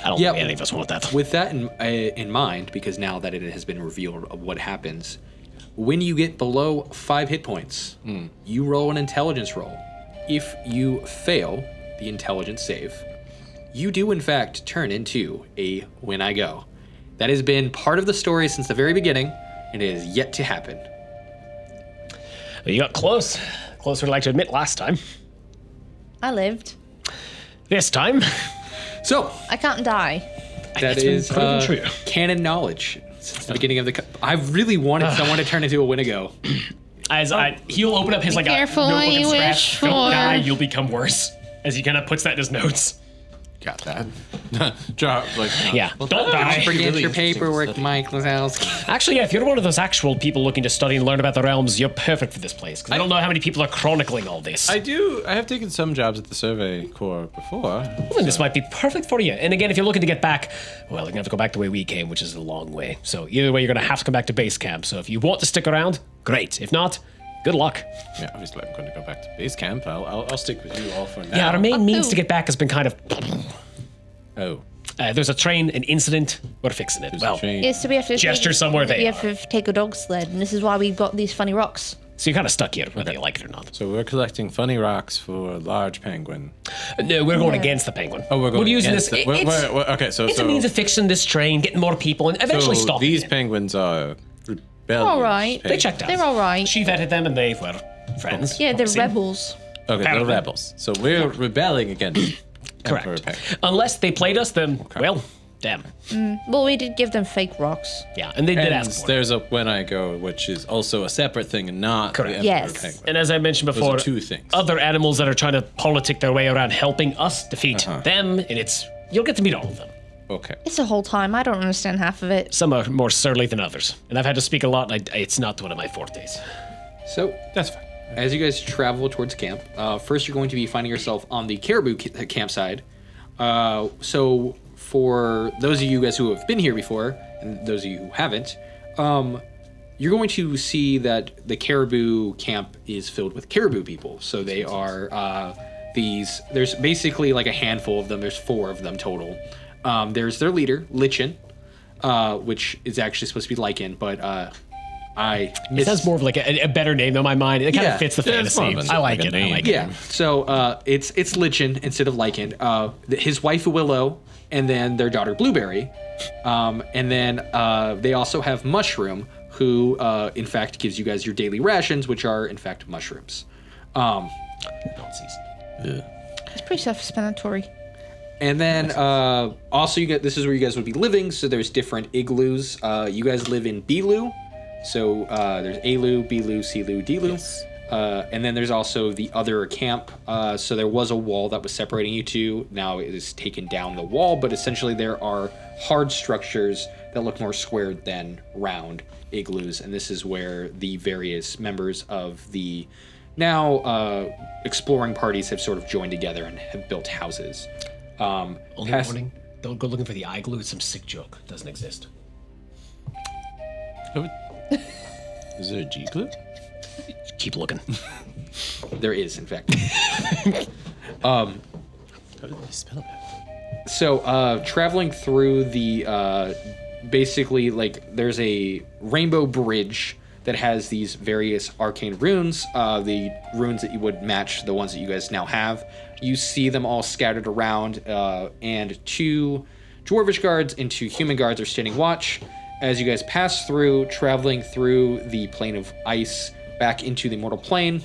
Speaker 3: I don't
Speaker 1: Yeah.
Speaker 3: think any of us want that.
Speaker 1: With that in mind, because now that it has been revealed of what happens, when you get below 5 hit points, you roll an intelligence roll. If you fail the intelligence save, you do in fact turn into a Wendigo. That has been part of the story since the very beginning, and it is yet to happen.
Speaker 3: Well, you got close. Closer than I like to admit last time.
Speaker 4: I lived.
Speaker 3: This time,
Speaker 1: So,
Speaker 4: I can't die.
Speaker 1: that
Speaker 3: It's been
Speaker 1: is
Speaker 3: proven true.
Speaker 1: canon knowledge since the beginning of the... I've really wanted someone to turn into a Wendigo.
Speaker 3: he'll open up his like
Speaker 4: careful
Speaker 3: a
Speaker 4: what
Speaker 3: notebook
Speaker 4: you
Speaker 3: and
Speaker 4: wish
Speaker 3: scratch. Don't
Speaker 4: for."
Speaker 3: die, you'll become worse. As he kind of puts that in his notes.
Speaker 2: Got that. Drop, like,
Speaker 3: Yeah, don't die.
Speaker 1: Forget your paperwork, Mike Lazowski.
Speaker 3: Actually, yeah, if you're one of those actual people looking to study and learn about the realms, you're perfect for this place. Because I don't know how many people are chronicling all this.
Speaker 2: I have taken some jobs at the Survey Corps before.
Speaker 3: I think this might be perfect for you. And again, if you're looking to get back, well, you're gonna have to go back the way we came, which is a long way. So either way, you're gonna have to come back to base camp. So if you want to stick around, great. If not, good luck.
Speaker 2: Yeah, obviously I'm going to go back to base camp. I'll stick with you all for now.
Speaker 3: Yeah, our main means to get back has been kind of.
Speaker 2: Oh.
Speaker 3: There's a train, an incident. We're fixing it. Well,
Speaker 2: Train.
Speaker 4: Yeah, so we have to
Speaker 3: Gesture somewhere they
Speaker 4: We have to take a dog sled, and this is why we've got these funny rocks.
Speaker 3: so you're kind of stuck here, whether you like it or not.
Speaker 2: So we're collecting funny rocks for a large penguin.
Speaker 3: No, we're going against the penguin.
Speaker 2: Oh, we're going
Speaker 3: using
Speaker 2: against
Speaker 3: this.
Speaker 2: it. Okay, so
Speaker 3: It's a means of fixing this train, getting more people, and eventually stopping
Speaker 2: these
Speaker 3: it.
Speaker 2: penguins are rebellious.
Speaker 4: All right.
Speaker 3: They checked out.
Speaker 4: They're all right.
Speaker 3: She vetted them, and they were friends.
Speaker 4: Yeah, they're
Speaker 3: obviously.
Speaker 4: rebels.
Speaker 2: Okay, they're
Speaker 3: Apparently.
Speaker 2: rebels. So we're rebelling against Emperor
Speaker 3: Correct.
Speaker 2: Penguin.
Speaker 3: Unless they played us, then, well, damn.
Speaker 4: Well, we did give them fake rocks.
Speaker 3: Yeah, and they did
Speaker 2: And
Speaker 3: ask for it.
Speaker 2: there's a When I Go, which is also a separate thing and not
Speaker 3: Correct.
Speaker 2: the Emperor
Speaker 4: Yes.
Speaker 2: Penguin.
Speaker 3: And as I mentioned
Speaker 2: Those
Speaker 3: before,
Speaker 2: are two things.
Speaker 3: other animals that are trying to politic their way around helping us defeat them, and you'll get to meet all of them.
Speaker 2: Okay.
Speaker 4: It's a whole time. I don't understand half of it.
Speaker 3: Some are more surly than others, and I've had to speak a lot, and it's not one of my fortes.
Speaker 1: So,
Speaker 2: That's fine.
Speaker 1: as you guys travel towards camp, first you're going to be finding yourself on the caribou campsite. So for those of you guys who have been here before, and those of you who haven't, you're going to see that the caribou camp is filled with caribou people. So they are there's basically like a handful of them. There's 4 of them total. There's their leader, Lichen, which is actually supposed to be Lycan, but
Speaker 3: It has more of like a better name in my mind. It kind
Speaker 1: Yeah.
Speaker 3: of fits the
Speaker 2: Yeah, it's more
Speaker 3: fantasy.
Speaker 2: of a-
Speaker 3: I like
Speaker 2: like
Speaker 3: it.
Speaker 2: a
Speaker 3: I
Speaker 2: name.
Speaker 3: like it.
Speaker 1: Yeah, so it's Lichen instead of Lycan. His wife Willow, and then their daughter Blueberry, and then they also have Mushroom, who in fact gives you guys your daily rations, which are in fact mushrooms.
Speaker 4: It's pretty self-explanatory.
Speaker 1: And then also this is where you guys would be living. So there's different igloos. You guys live in Bilu. So there's Alu, Bilu, Silu, Dilu. And then there's also the other camp. So there was a wall that was separating you two. Now it is taken down the wall, but essentially there are hard structures that look more squared than round igloos. And this is where the various members of the now exploring parties have sort of joined together and have built houses.
Speaker 3: Only warning, don't go looking for the eye glue. It's some sick joke. It doesn't exist.
Speaker 2: Is there a G glue?
Speaker 3: Keep looking.
Speaker 1: There is, in fact.
Speaker 2: How did they spell that?
Speaker 1: So, traveling through the, basically, like, there's a rainbow bridge that has these various arcane runes, the runes that you would match the ones that you guys now have. You see them all scattered around, and 2 dwarvish guards and 2 human guards are standing watch as you guys pass through, traveling through the plane of ice back into the mortal plane,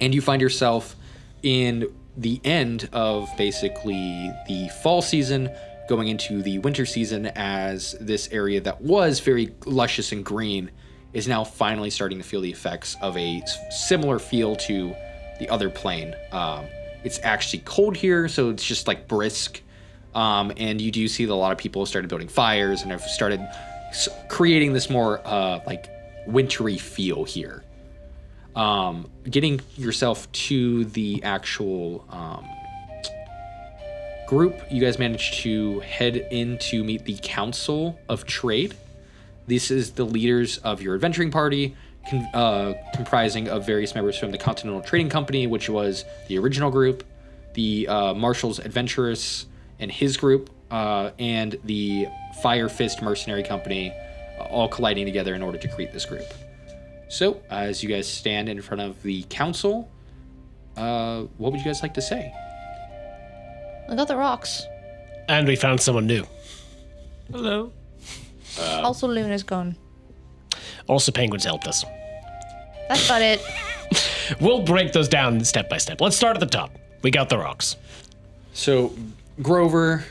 Speaker 1: and you find yourself in the end of basically the fall season, going into the winter season, as this area that was very luscious and green is now finally starting to feel the effects of a similar feel to the other plane. It's actually cold here, so it's just like brisk. And you do see that a lot of people have started building fires and have started creating this more like wintry feel here. Getting yourself to the actual group, you guys managed to head in to meet the Council of Trade. This is the leaders of your adventuring party, comprising of various members from the Continental Trading Company, which was the original group, the Marshall's Adventurous and his group, and the Fire Fist Mercenary Company, all colliding together in order to create this group. So, as you guys stand in front of the council, what would you guys like to say?
Speaker 4: I got the rocks.
Speaker 3: And we found someone new.
Speaker 2: Hello.
Speaker 4: Also, Luna's gone.
Speaker 3: Also, penguins helped us.
Speaker 4: That's about it.
Speaker 3: We'll break those down step by step. Let's start at the top. We got the rocks.
Speaker 1: So, Grover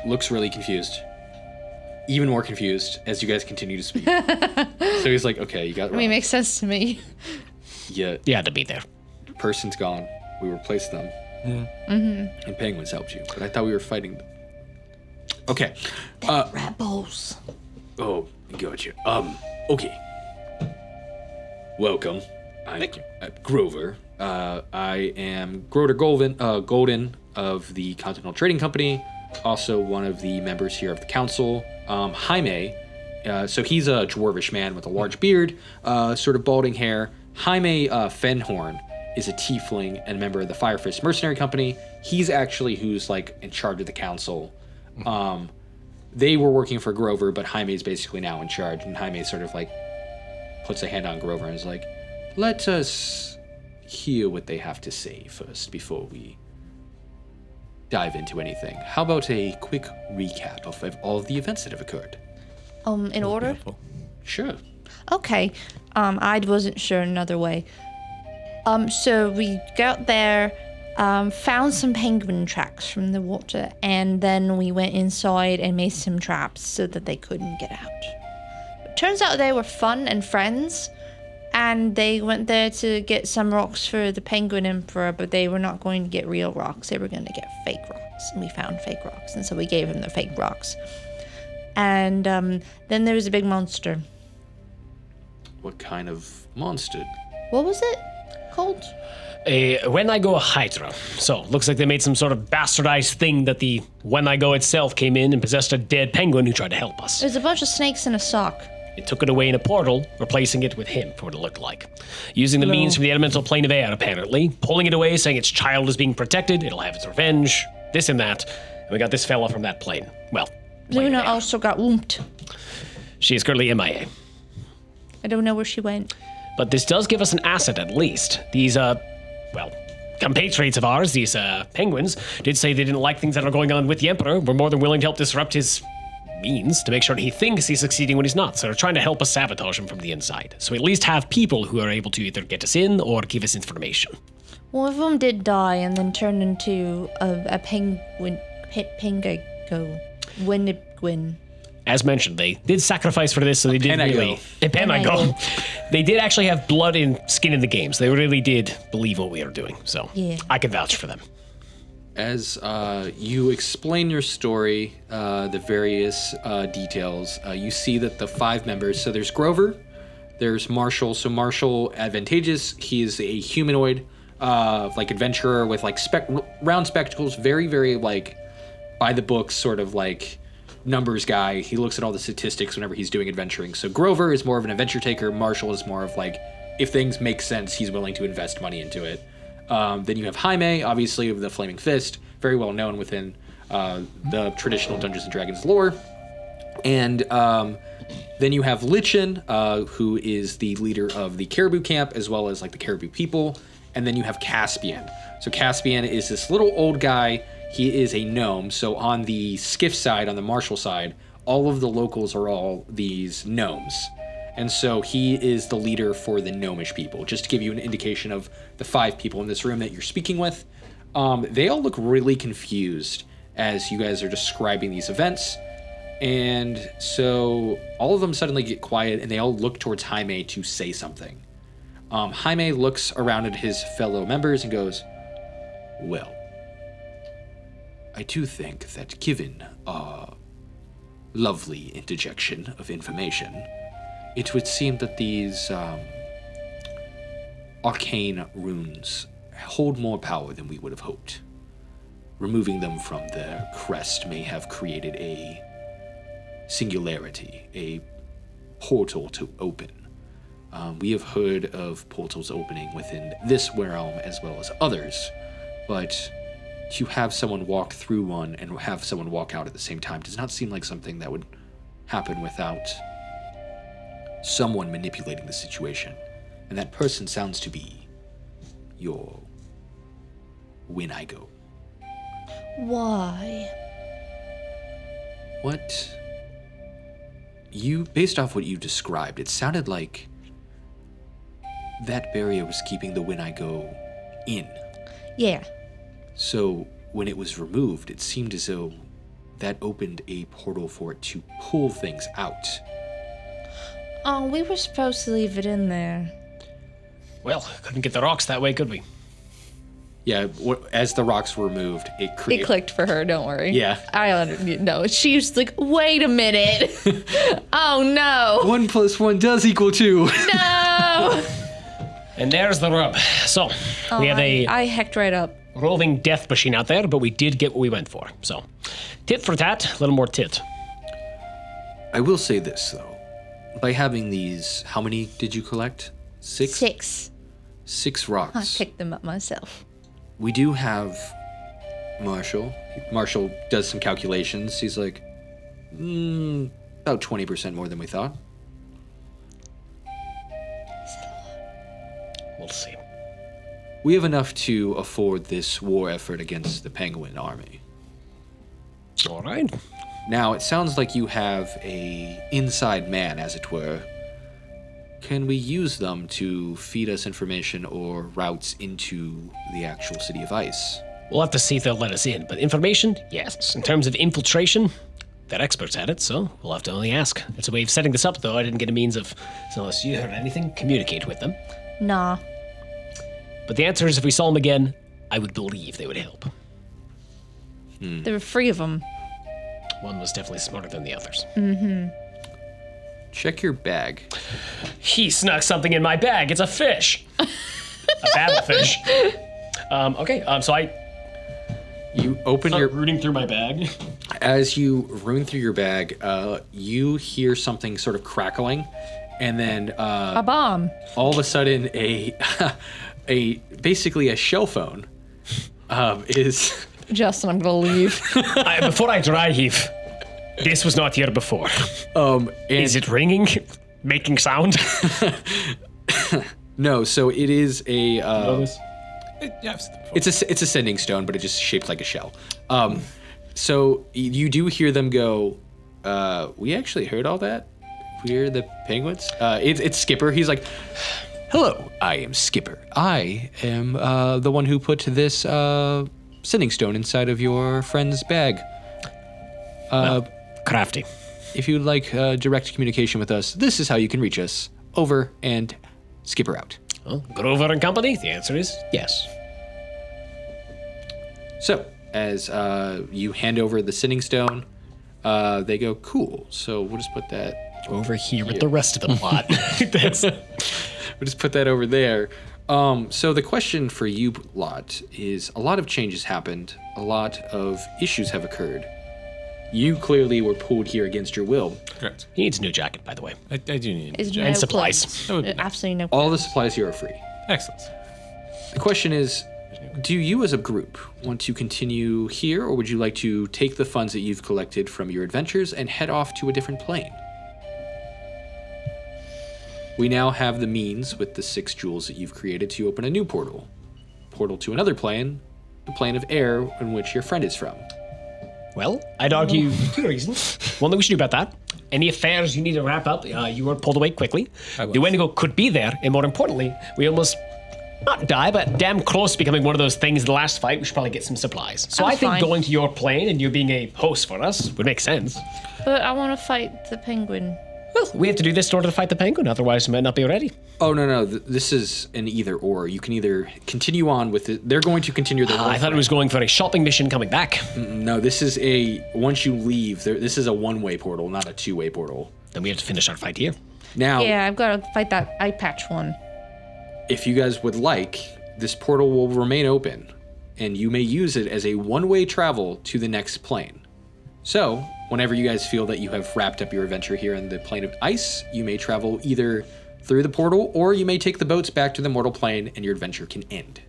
Speaker 1: looks really confused. Even more confused as you guys continue to speak. So he's like, okay, you got
Speaker 4: I mean, it makes sense to me.
Speaker 1: Yeah,
Speaker 3: You had to be there.
Speaker 1: person's gone. We replaced them. And penguins helped you, but I thought we were fighting them. Okay.
Speaker 4: Rebels.
Speaker 1: Oh, gotcha. Okay. Welcome.
Speaker 2: Thank you.
Speaker 1: Grover. I am Grover Golden of the Continental Trading Company, also one of the members here of the council. Jaime, so he's a dwarvish man with a large beard, sort of balding hair. Jaime Fenhorn is a tiefling and a member of the Fire Fist Mercenary Company. He's actually who's like in charge of the council. They were working for Grover, but Jaime's basically now in charge, and Jaime sort of like puts a hand on Grover and is like, let us hear what they have to say first before we dive into anything. How about a quick recap of all of the events that have occurred?
Speaker 4: In order?
Speaker 1: Sure.
Speaker 4: Okay. I wasn't sure another way. So we got there, found some penguin tracks from the water, and then we went inside and made some traps so that they couldn't get out. It turns out they were fun and friends, and they went there to get some rocks for the Penguin Emperor, but they were not going to get real rocks. They were going to get fake rocks, and we found fake rocks, and so we gave them the fake rocks. And then there was a big monster.
Speaker 1: What kind of monster?
Speaker 4: What was it called?
Speaker 3: When I Go Hydra. So, looks like they made some sort of bastardized thing that the When I Go itself came in and possessed a dead penguin who tried to help us.
Speaker 4: There's a bunch of snakes in a sock.
Speaker 3: It took it away in a portal, replacing it with him for what it looked like. Using the means from the elemental plane of air, apparently. Pulling it away, saying its child is being protected, it'll have its revenge, this and that. And we got this fella from that plane. Well, plane
Speaker 4: Luna
Speaker 3: of air.
Speaker 4: also got whooped.
Speaker 3: She is currently MIA.
Speaker 4: I don't know where she went.
Speaker 3: But this does give us an asset, at least. These, compatriots of ours, these, penguins, did say they didn't like things that are going on with the Emperor. We're more than willing to help disrupt his means to make sure that he thinks he's succeeding when he's not. So they're trying to help us sabotage him from the inside. So we at least have people who are able to either get us in or give us information.
Speaker 4: One of them did die and then turned into a penguin, penguin, Winneguin.
Speaker 3: As mentioned, they did sacrifice for this, so they did really... A Penago. They did actually have blood and skin in the games. They really did believe what we were doing, so
Speaker 4: yeah.
Speaker 3: I can vouch for them.
Speaker 1: As you explain your story, the various details, you see that the 5 members, so there's Grover, There's Marshall. So Marshall, advantageous. He is a humanoid, like adventurer with like round spectacles. Very, very like by the books, sort of like numbers guy. He looks at all the statistics whenever he's doing adventuring. So Grover is more of an adventure taker. Marshall is more of like, if things make sense, he's willing to invest money into it. Then you have Jaime, obviously, of the Flaming Fist, very well known within the traditional Dungeons and Dragons lore. And then you have Lichen, who is the leader of the Caribou Camp, as well as like the Caribou people. And then you have Caspian. So Caspian is this little old guy. He is a gnome. So on the Skiff side, on the Marshall side, all of the locals are all these gnomes. And so he is the leader for the gnomish people. Just to give you an indication of the 5 people in this room that you're speaking with. They all look really confused as you guys are describing these events. And so all of them suddenly get quiet and they all look towards Jaime to say something. Jaime looks around at his fellow members and goes, well, I do think that given our lovely interjection of information, it would seem that these arcane runes hold more power than we would have hoped. Removing them from their crest may have created a singularity, a portal to open. We have heard of portals opening within this realm as well as others, but to have someone walk through one and have someone walk out at the same time does not seem like something that would happen without someone manipulating the situation. And that person sounds to be your Winigo.
Speaker 4: Why?
Speaker 1: What you, based off what you described, it sounded like that barrier was keeping the Winigo in.
Speaker 4: Yeah.
Speaker 1: So when it was removed, it seemed as though that opened a portal for it to pull things out.
Speaker 4: Oh, we were supposed to leave it in there.
Speaker 3: Well, couldn't get the rocks that way, could we?
Speaker 1: Yeah, as the rocks were removed, it
Speaker 4: clicked for her, don't worry.
Speaker 1: Yeah.
Speaker 4: No, she was like, wait a minute. Oh, no.
Speaker 1: 1 + 1 does equal 2.
Speaker 4: No.
Speaker 3: And there's the rub. So, we have
Speaker 4: I hecked right up.
Speaker 3: roving death machine out there, but we did get what we went for. So, tit for tat, a little more tit.
Speaker 1: I will say this, though. By having these, how many did you collect? 6?
Speaker 4: 6.
Speaker 1: 6
Speaker 4: I
Speaker 1: rocks.
Speaker 4: picked them up myself.
Speaker 1: We do have Marshall. Marshall does some calculations. He's like, about 20% more than we thought.
Speaker 3: We'll see.
Speaker 1: We have enough to afford this war effort against the Penguin army.
Speaker 3: All right.
Speaker 1: Now, it sounds like you have a inside man, as it were. Can we use them to feed us information or routes into the actual City of Ice?
Speaker 3: We'll have to see if they'll let us in, but information, yes. In terms of infiltration, they're experts at it, so we'll have to only ask. It's a way of setting this up, though. I didn't get a means of, so unless you heard anything, communicate with them.
Speaker 4: Nah.
Speaker 3: But the answer is, if we saw them again, I would believe they would help.
Speaker 4: There were 3 of them.
Speaker 3: One was definitely smarter than the others.
Speaker 1: Check your bag.
Speaker 3: He snuck something in my bag. It's a fish. A battlefish. So
Speaker 1: You open
Speaker 3: start
Speaker 1: your...
Speaker 3: rooting through my bag.
Speaker 1: As you ruin through your bag, you hear something sort of crackling, and then
Speaker 4: A bomb.
Speaker 1: all of a sudden basically a shell phone is...
Speaker 4: Justin, I'm gonna leave.
Speaker 3: Before I dry heave, this was not here before.
Speaker 1: and
Speaker 3: Is it ringing? Making sound?
Speaker 1: No, so it is a...
Speaker 2: Yes.
Speaker 1: It's a sending stone, but it's just shaped like a shell. So you do hear them go, we actually heard all that? We're the Penguins? It's Skipper. He's like, hello, I am Skipper. I am the one who put this sending stone inside of your friend's bag.
Speaker 3: Crafty.
Speaker 1: If you'd like direct communication with us, this is how you can reach us. Over and Skipper out.
Speaker 3: Well, Grover and company, the answer is yes.
Speaker 1: So, as you hand over the sending stone, they go, cool. So we'll just put that
Speaker 3: Over here with the rest of the lot. That's
Speaker 1: We'll just put that over there. So the question for you lot is, a lot of changes happened. A lot of issues have occurred. You clearly were pulled here against your will.
Speaker 2: Correct.
Speaker 3: He needs a new jacket, by the way.
Speaker 2: I do need
Speaker 4: Is
Speaker 2: to
Speaker 3: And
Speaker 4: no
Speaker 3: supplies.
Speaker 4: clothes.
Speaker 2: That would be nice.
Speaker 4: Absolutely no.
Speaker 1: All the supplies here are free.
Speaker 2: Excellent.
Speaker 1: The question is, do you as a group want to continue here, or would you like to take the funds that you've collected from your adventures and head off to a different plane? We now have the means with the 6 jewels that you've created to open a new portal. Portal to another plane, the plane of air in which your friend is from.
Speaker 3: Well, I'd argue 2 reasons. One thing we should do about that. Any affairs you need to wrap up, you were pulled away quickly. The Wendigo could be there, and more importantly, we almost not die, but damn close to becoming one of those things in the last fight. We should probably get some supplies. So
Speaker 4: That's
Speaker 3: I think
Speaker 4: fine.
Speaker 3: going to your plane and you being a host for us would make sense.
Speaker 4: But I want to fight the penguin.
Speaker 3: Well, we have to do this in order to fight the penguin, otherwise we might not be ready.
Speaker 1: Oh, no. This is an either or. You can either continue on with it. They're going to continue their
Speaker 3: I thought it was going for a shopping mission coming back.
Speaker 1: No, this is once you leave, this is a one-way portal, not a two-way portal.
Speaker 3: Then we have to finish our fight here.
Speaker 1: Now,
Speaker 4: Yeah, I've got to fight that eye patch one.
Speaker 1: if you guys would like, this portal will remain open, and you may use it as a one-way travel to the next plane. So, whenever you guys feel that you have wrapped up your adventure here in the plane of ice, you may travel either through the portal, or you may take the boats back to the mortal plane, and your adventure can end.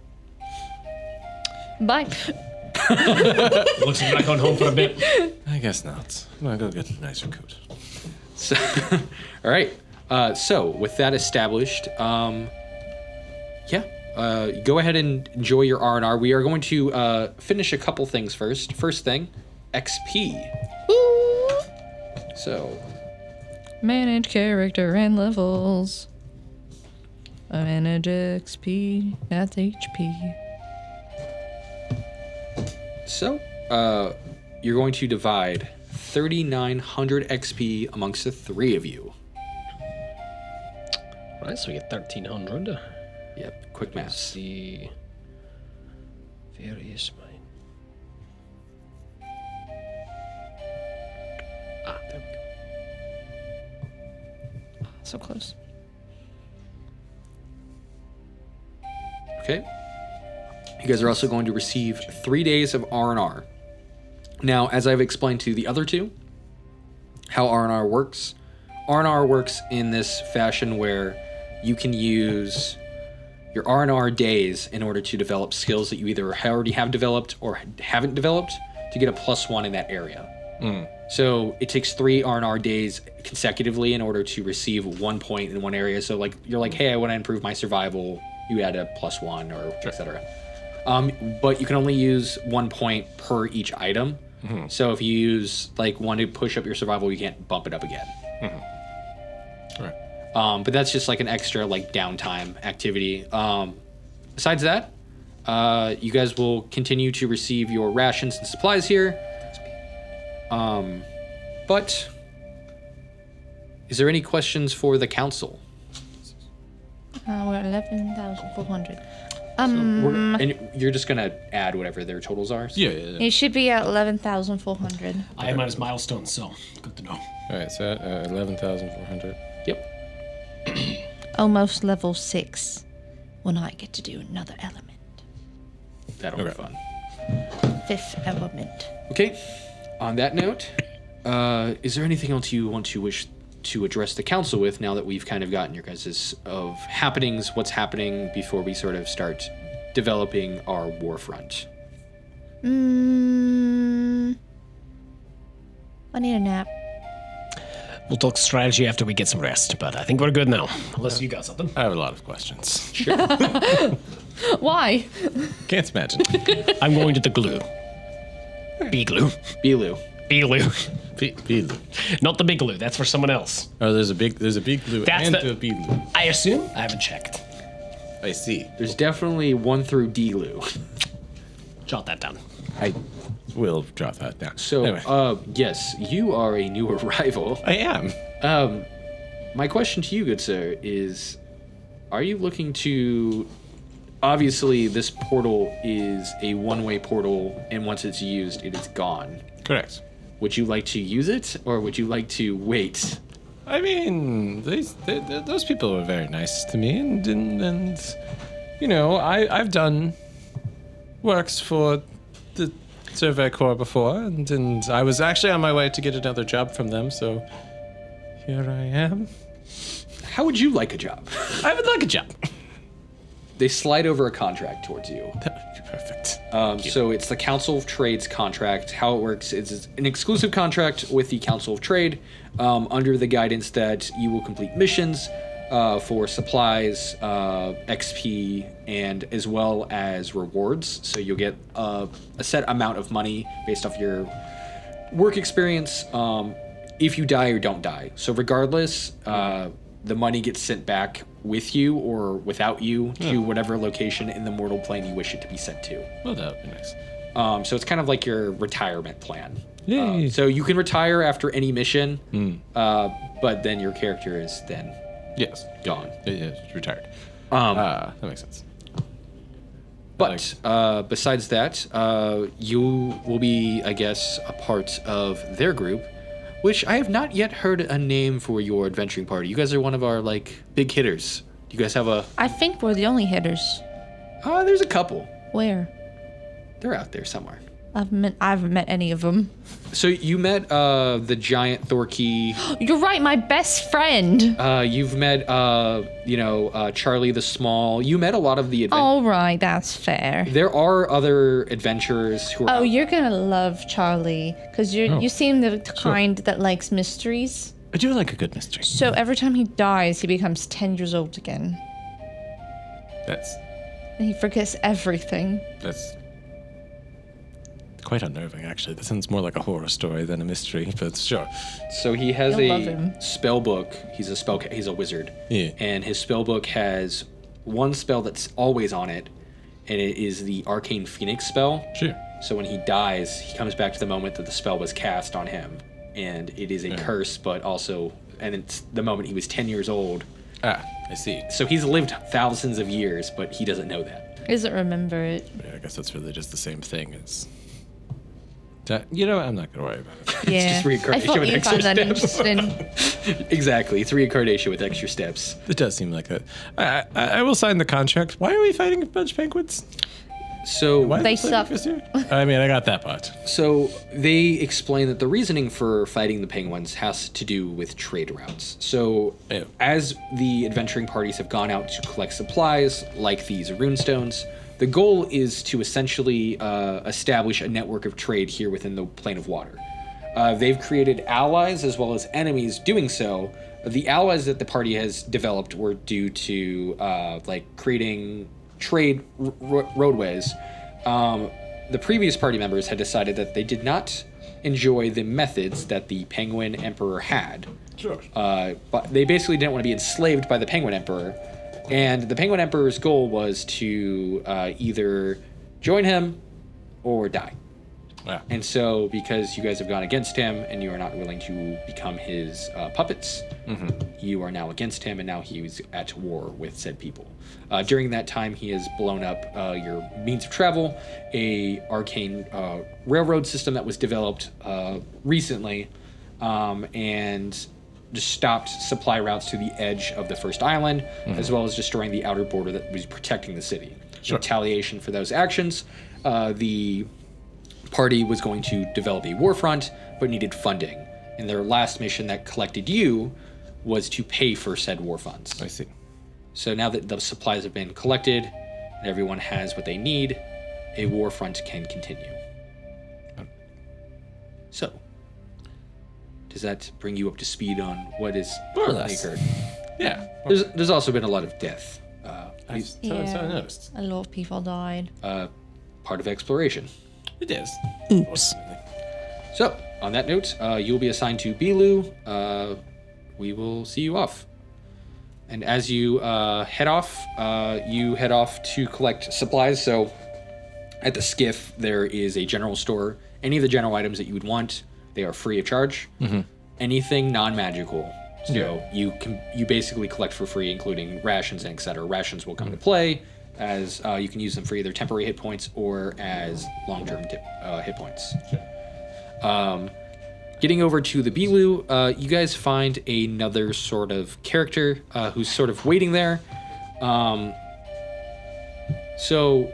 Speaker 4: Bye.
Speaker 3: Looks like I'm not going home for a bit.
Speaker 2: I guess not. I'm gonna go get a nicer coat.
Speaker 1: So, all right. So, with that established, go ahead and enjoy your R&R. We are going to finish a couple things first. First thing, XP. So,
Speaker 4: Manage character and levels. Manage XP. That's HP.
Speaker 1: So, you're going to divide 3,900 XP amongst the 3 of you.
Speaker 3: Right, so we get 1,300.
Speaker 1: Yep, quick maths.
Speaker 3: The various mine. There we go.
Speaker 4: So close.
Speaker 1: Okay. You guys are also going to receive 3 days of R&R. Now, as I've explained to the other 2, how R&R works in this fashion where you can use your R&R days in order to develop skills that you either already have developed or haven't developed to get a +1 in that area. So it takes 3 R&R days consecutively in order to receive 1 point in one area. So like you're like, hey, I want to improve my survival. You add a +1 or etc. But you can only use 1 point per each item. So if you use like one to push up your survival, you can't bump it up again.
Speaker 2: Right.
Speaker 1: But that's just like an extra like downtime activity. Besides that, you guys will continue to receive your rations and supplies here. But is there any questions for the council?
Speaker 4: We're 11,400.
Speaker 1: And you're just gonna add whatever their totals are.
Speaker 2: Yeah.
Speaker 4: It should be at 11,400.
Speaker 3: I am at his milestone, so good to know.
Speaker 2: All right, so 11,400.
Speaker 1: Yep.
Speaker 4: Almost level 6. When I get to do another element.
Speaker 1: That'll be
Speaker 2: Okay.
Speaker 1: fun.
Speaker 4: 5th element.
Speaker 1: Okay. On that note, is there anything else you want to wish to address the council with now that we've kind of gotten your guys' of happenings, what's happening before we sort of start developing our war front?
Speaker 4: I need a nap.
Speaker 3: We'll talk strategy after we get some rest, but I think we're good now. Unless you got something.
Speaker 2: I have a lot of questions.
Speaker 4: Why?
Speaker 2: Can't imagine.
Speaker 3: I'm going to the glue. B-glue.
Speaker 1: Bilu.
Speaker 3: B-glue.
Speaker 2: B-glue.
Speaker 3: Not the big glue, that's for someone else.
Speaker 2: Oh, there's a big glue
Speaker 3: That's
Speaker 2: and
Speaker 3: the-
Speaker 2: a B-glue.
Speaker 3: I assume? I haven't checked.
Speaker 2: I see.
Speaker 1: There's definitely 1 through D-Lu.
Speaker 3: Jot that down.
Speaker 2: I will jot that down.
Speaker 1: So,
Speaker 2: Anyway.
Speaker 1: yes, you are a new arrival.
Speaker 2: I am.
Speaker 1: My question to you, good sir, is are you looking to... Obviously, this portal is a one-way portal, and once it's used, it is gone.
Speaker 2: Correct.
Speaker 1: Would you like to use it, or would you like to wait
Speaker 2: I mean, those people were very nice to me, and you know, I've done works for the Survey Corps before, and I was actually on my way to get another job from them, so here I am.
Speaker 1: How would you like a job?
Speaker 2: I would like a job.
Speaker 1: They slide over a contract towards you.
Speaker 2: That would be perfect.
Speaker 1: So it's the Council of Trade's contract. How it works is an exclusive contract with the Council of Trade under the guidance that you will complete missions for supplies, XP, and as well as rewards. So you'll get a set amount of money based off your work experience if you die or don't die. So regardless, the money gets sent back with you or without you to whatever location in the mortal plane you wish it to be sent to.
Speaker 2: Well, that would be nice.
Speaker 1: So it's kind of like your retirement plan.
Speaker 2: Yay.
Speaker 1: So you can retire after any mission, but then your character is then gone.
Speaker 2: Yes, retired. That makes sense.
Speaker 1: But besides that, you will be, I guess, a part of their group, which I have not yet heard a name for your adventuring party. You guys are one of our, like, big hitters. Do you guys have a...
Speaker 4: I think we're the only hitters.
Speaker 1: There's a couple.
Speaker 4: Where?
Speaker 1: They're out there somewhere.
Speaker 4: I haven't met any of them.
Speaker 1: So you met the giant Thorkey.
Speaker 4: You're right, my best friend.
Speaker 1: You've met, Charlie the Small. You met a lot of the adventurers.
Speaker 4: All right, that's fair.
Speaker 1: There are other adventurers who are...
Speaker 4: Oh, you're gonna love Charlie, because you seem the kind that likes mysteries.
Speaker 2: I do like a good mystery.
Speaker 4: So every time he dies, he becomes 10 years old again. And he forgets everything.
Speaker 2: That's quite unnerving, actually. That sounds more like a horror story than a mystery, but sure.
Speaker 1: So he has
Speaker 4: You'll love him.
Speaker 1: spell book. He's a wizard.
Speaker 2: Yeah.
Speaker 1: And his spell book has one spell that's always on it, and it is the Arcane Phoenix spell.
Speaker 2: Sure.
Speaker 1: So when he dies, he comes back to the moment that the spell was cast on him. And it is a curse, but also, and it's the moment he was 10 years old.
Speaker 2: Ah, I see.
Speaker 1: So he's lived thousands of years, but he doesn't know that.
Speaker 4: He doesn't remember it.
Speaker 2: Yeah, I guess that's really just the same thing as... You know what? I'm not going to worry about it.
Speaker 4: Yeah.
Speaker 1: It's just reincarnation
Speaker 4: I thought
Speaker 1: with
Speaker 4: you
Speaker 1: extra
Speaker 4: found that
Speaker 1: steps.
Speaker 4: interesting.
Speaker 1: Exactly. It's reincarnation with extra steps.
Speaker 2: It does seem like that. I will sign the contract. Why are we fighting a bunch of penguins?
Speaker 1: So
Speaker 2: Why
Speaker 4: They
Speaker 2: is the
Speaker 4: suck.
Speaker 2: Cleric here? I mean, I got that part.
Speaker 1: So they explain that the reasoning for fighting the penguins has to do with trade routes. So
Speaker 2: Ew.
Speaker 1: as the adventuring parties have gone out to collect supplies like these runestones, the goal is to essentially establish a network of trade here within the plane of water. They've created allies as well as enemies doing so. The allies that the party has developed were due to creating trade roadways. The previous party members had decided that they did not enjoy the methods that the Penguin Emperor had.
Speaker 2: Sure.
Speaker 1: But they basically didn't want to be enslaved by the Penguin Emperor. And the Penguin Emperor's goal was to either join him or die.
Speaker 2: Yeah.
Speaker 1: And so, because you guys have gone against him and you are not willing to become his puppets, you are now against him, and now he's at war with said people. During that time, he has blown up your means of travel, a arcane railroad system that was developed recently, and just stopped supply routes to the edge of the first island, as well as destroying the outer border that was protecting the city.
Speaker 2: Sure.
Speaker 1: In retaliation for those actions, the party was going to develop a war front, but needed funding. And their last mission that collected you was to pay for said war funds.
Speaker 2: I see.
Speaker 1: So now that the supplies have been collected and everyone has what they need, a war front can continue. So, does that bring you up to speed on what is
Speaker 2: More or
Speaker 1: currently
Speaker 2: less.
Speaker 1: occurred?
Speaker 2: Yeah.
Speaker 1: There's also been a lot of death.
Speaker 2: So I noticed.
Speaker 4: A lot of people died.
Speaker 1: Part of exploration.
Speaker 2: It is.
Speaker 4: Oops.
Speaker 1: So, on that note, you'll be assigned to Bilu. We will see you off. And as you head off to collect supplies. So, at the skiff, there is a general store. Any of the general items that you would want, they are free of charge. Anything non-magical. So you basically collect for free, including rations and etc. Rations will come to play, as you can use them for either temporary hit points or as long-term hit points. getting over to the Bilu, you guys find another sort of character who's sort of waiting there. So,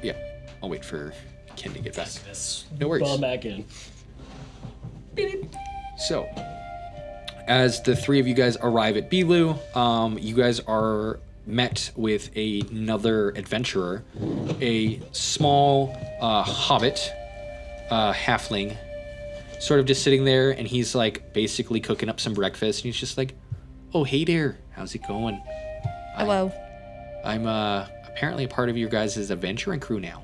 Speaker 1: yeah, I'll wait for Ken to get back. No worries.
Speaker 3: Bomb back in.
Speaker 1: So, as the three of you guys arrive at Bilu, you guys are met with another adventurer, a small hobbit, halfling, sort of just sitting there, and he's like basically cooking up some breakfast, and he's just like, "Oh, hey there, how's it going?
Speaker 4: Hello.
Speaker 1: I'm apparently a part of your guys' adventuring crew now."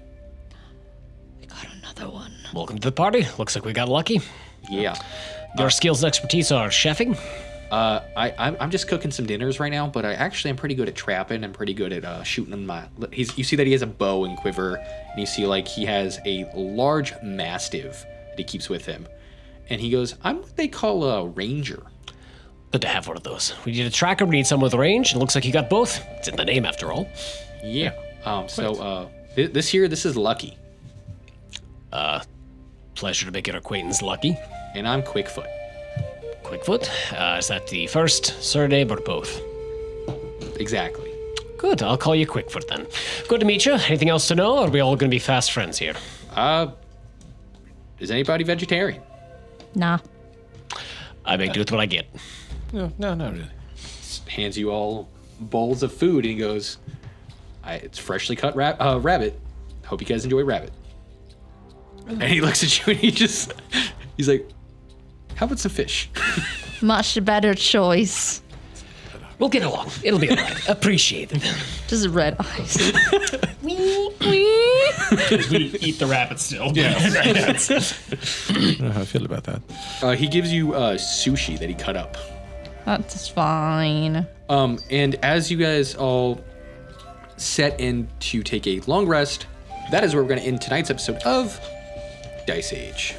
Speaker 4: We got another one.
Speaker 3: Welcome to the party. Looks like we got lucky.
Speaker 1: Yeah.
Speaker 3: Your skills and expertise are chefing.
Speaker 1: I'm just cooking some dinners right now, but I'm pretty good at trapping. I'm pretty good at shooting them. You see that he has a bow and quiver, and you see like he has a large mastiff that he keeps with him. And he goes, "I'm what they call a ranger."
Speaker 3: Good to have one of those. We need a tracker, we need someone with range. It looks like you got both. It's in the name after all.
Speaker 1: Yeah. This is Lucky,
Speaker 3: Pleasure to make your acquaintance, Lucky.
Speaker 1: and I'm Quickfoot.
Speaker 3: Quickfoot, is that the first surname or both?
Speaker 1: Exactly.
Speaker 3: Good, I'll call you Quickfoot then. Good to meet you. Anything else to know, or are we all going to be fast friends here?
Speaker 1: Is anybody vegetarian?
Speaker 4: Nah.
Speaker 3: I make do with what I get.
Speaker 2: No, not really.
Speaker 1: Hands you all bowls of food, and he goes, "It's freshly cut rabbit. Hope you guys enjoy rabbit." And he looks at you, and he's like, "How about some fish?"
Speaker 4: Much better choice.
Speaker 3: We'll get along. It'll be all right. Appreciate it.
Speaker 4: Just red eyes.
Speaker 3: We eat the rabbit still.
Speaker 2: I don't know how I feel about that.
Speaker 1: He gives you sushi that he cut up.
Speaker 4: That's fine.
Speaker 1: And as you guys all set in to take a long rest, that is where we're going to end tonight's episode of Dice Age.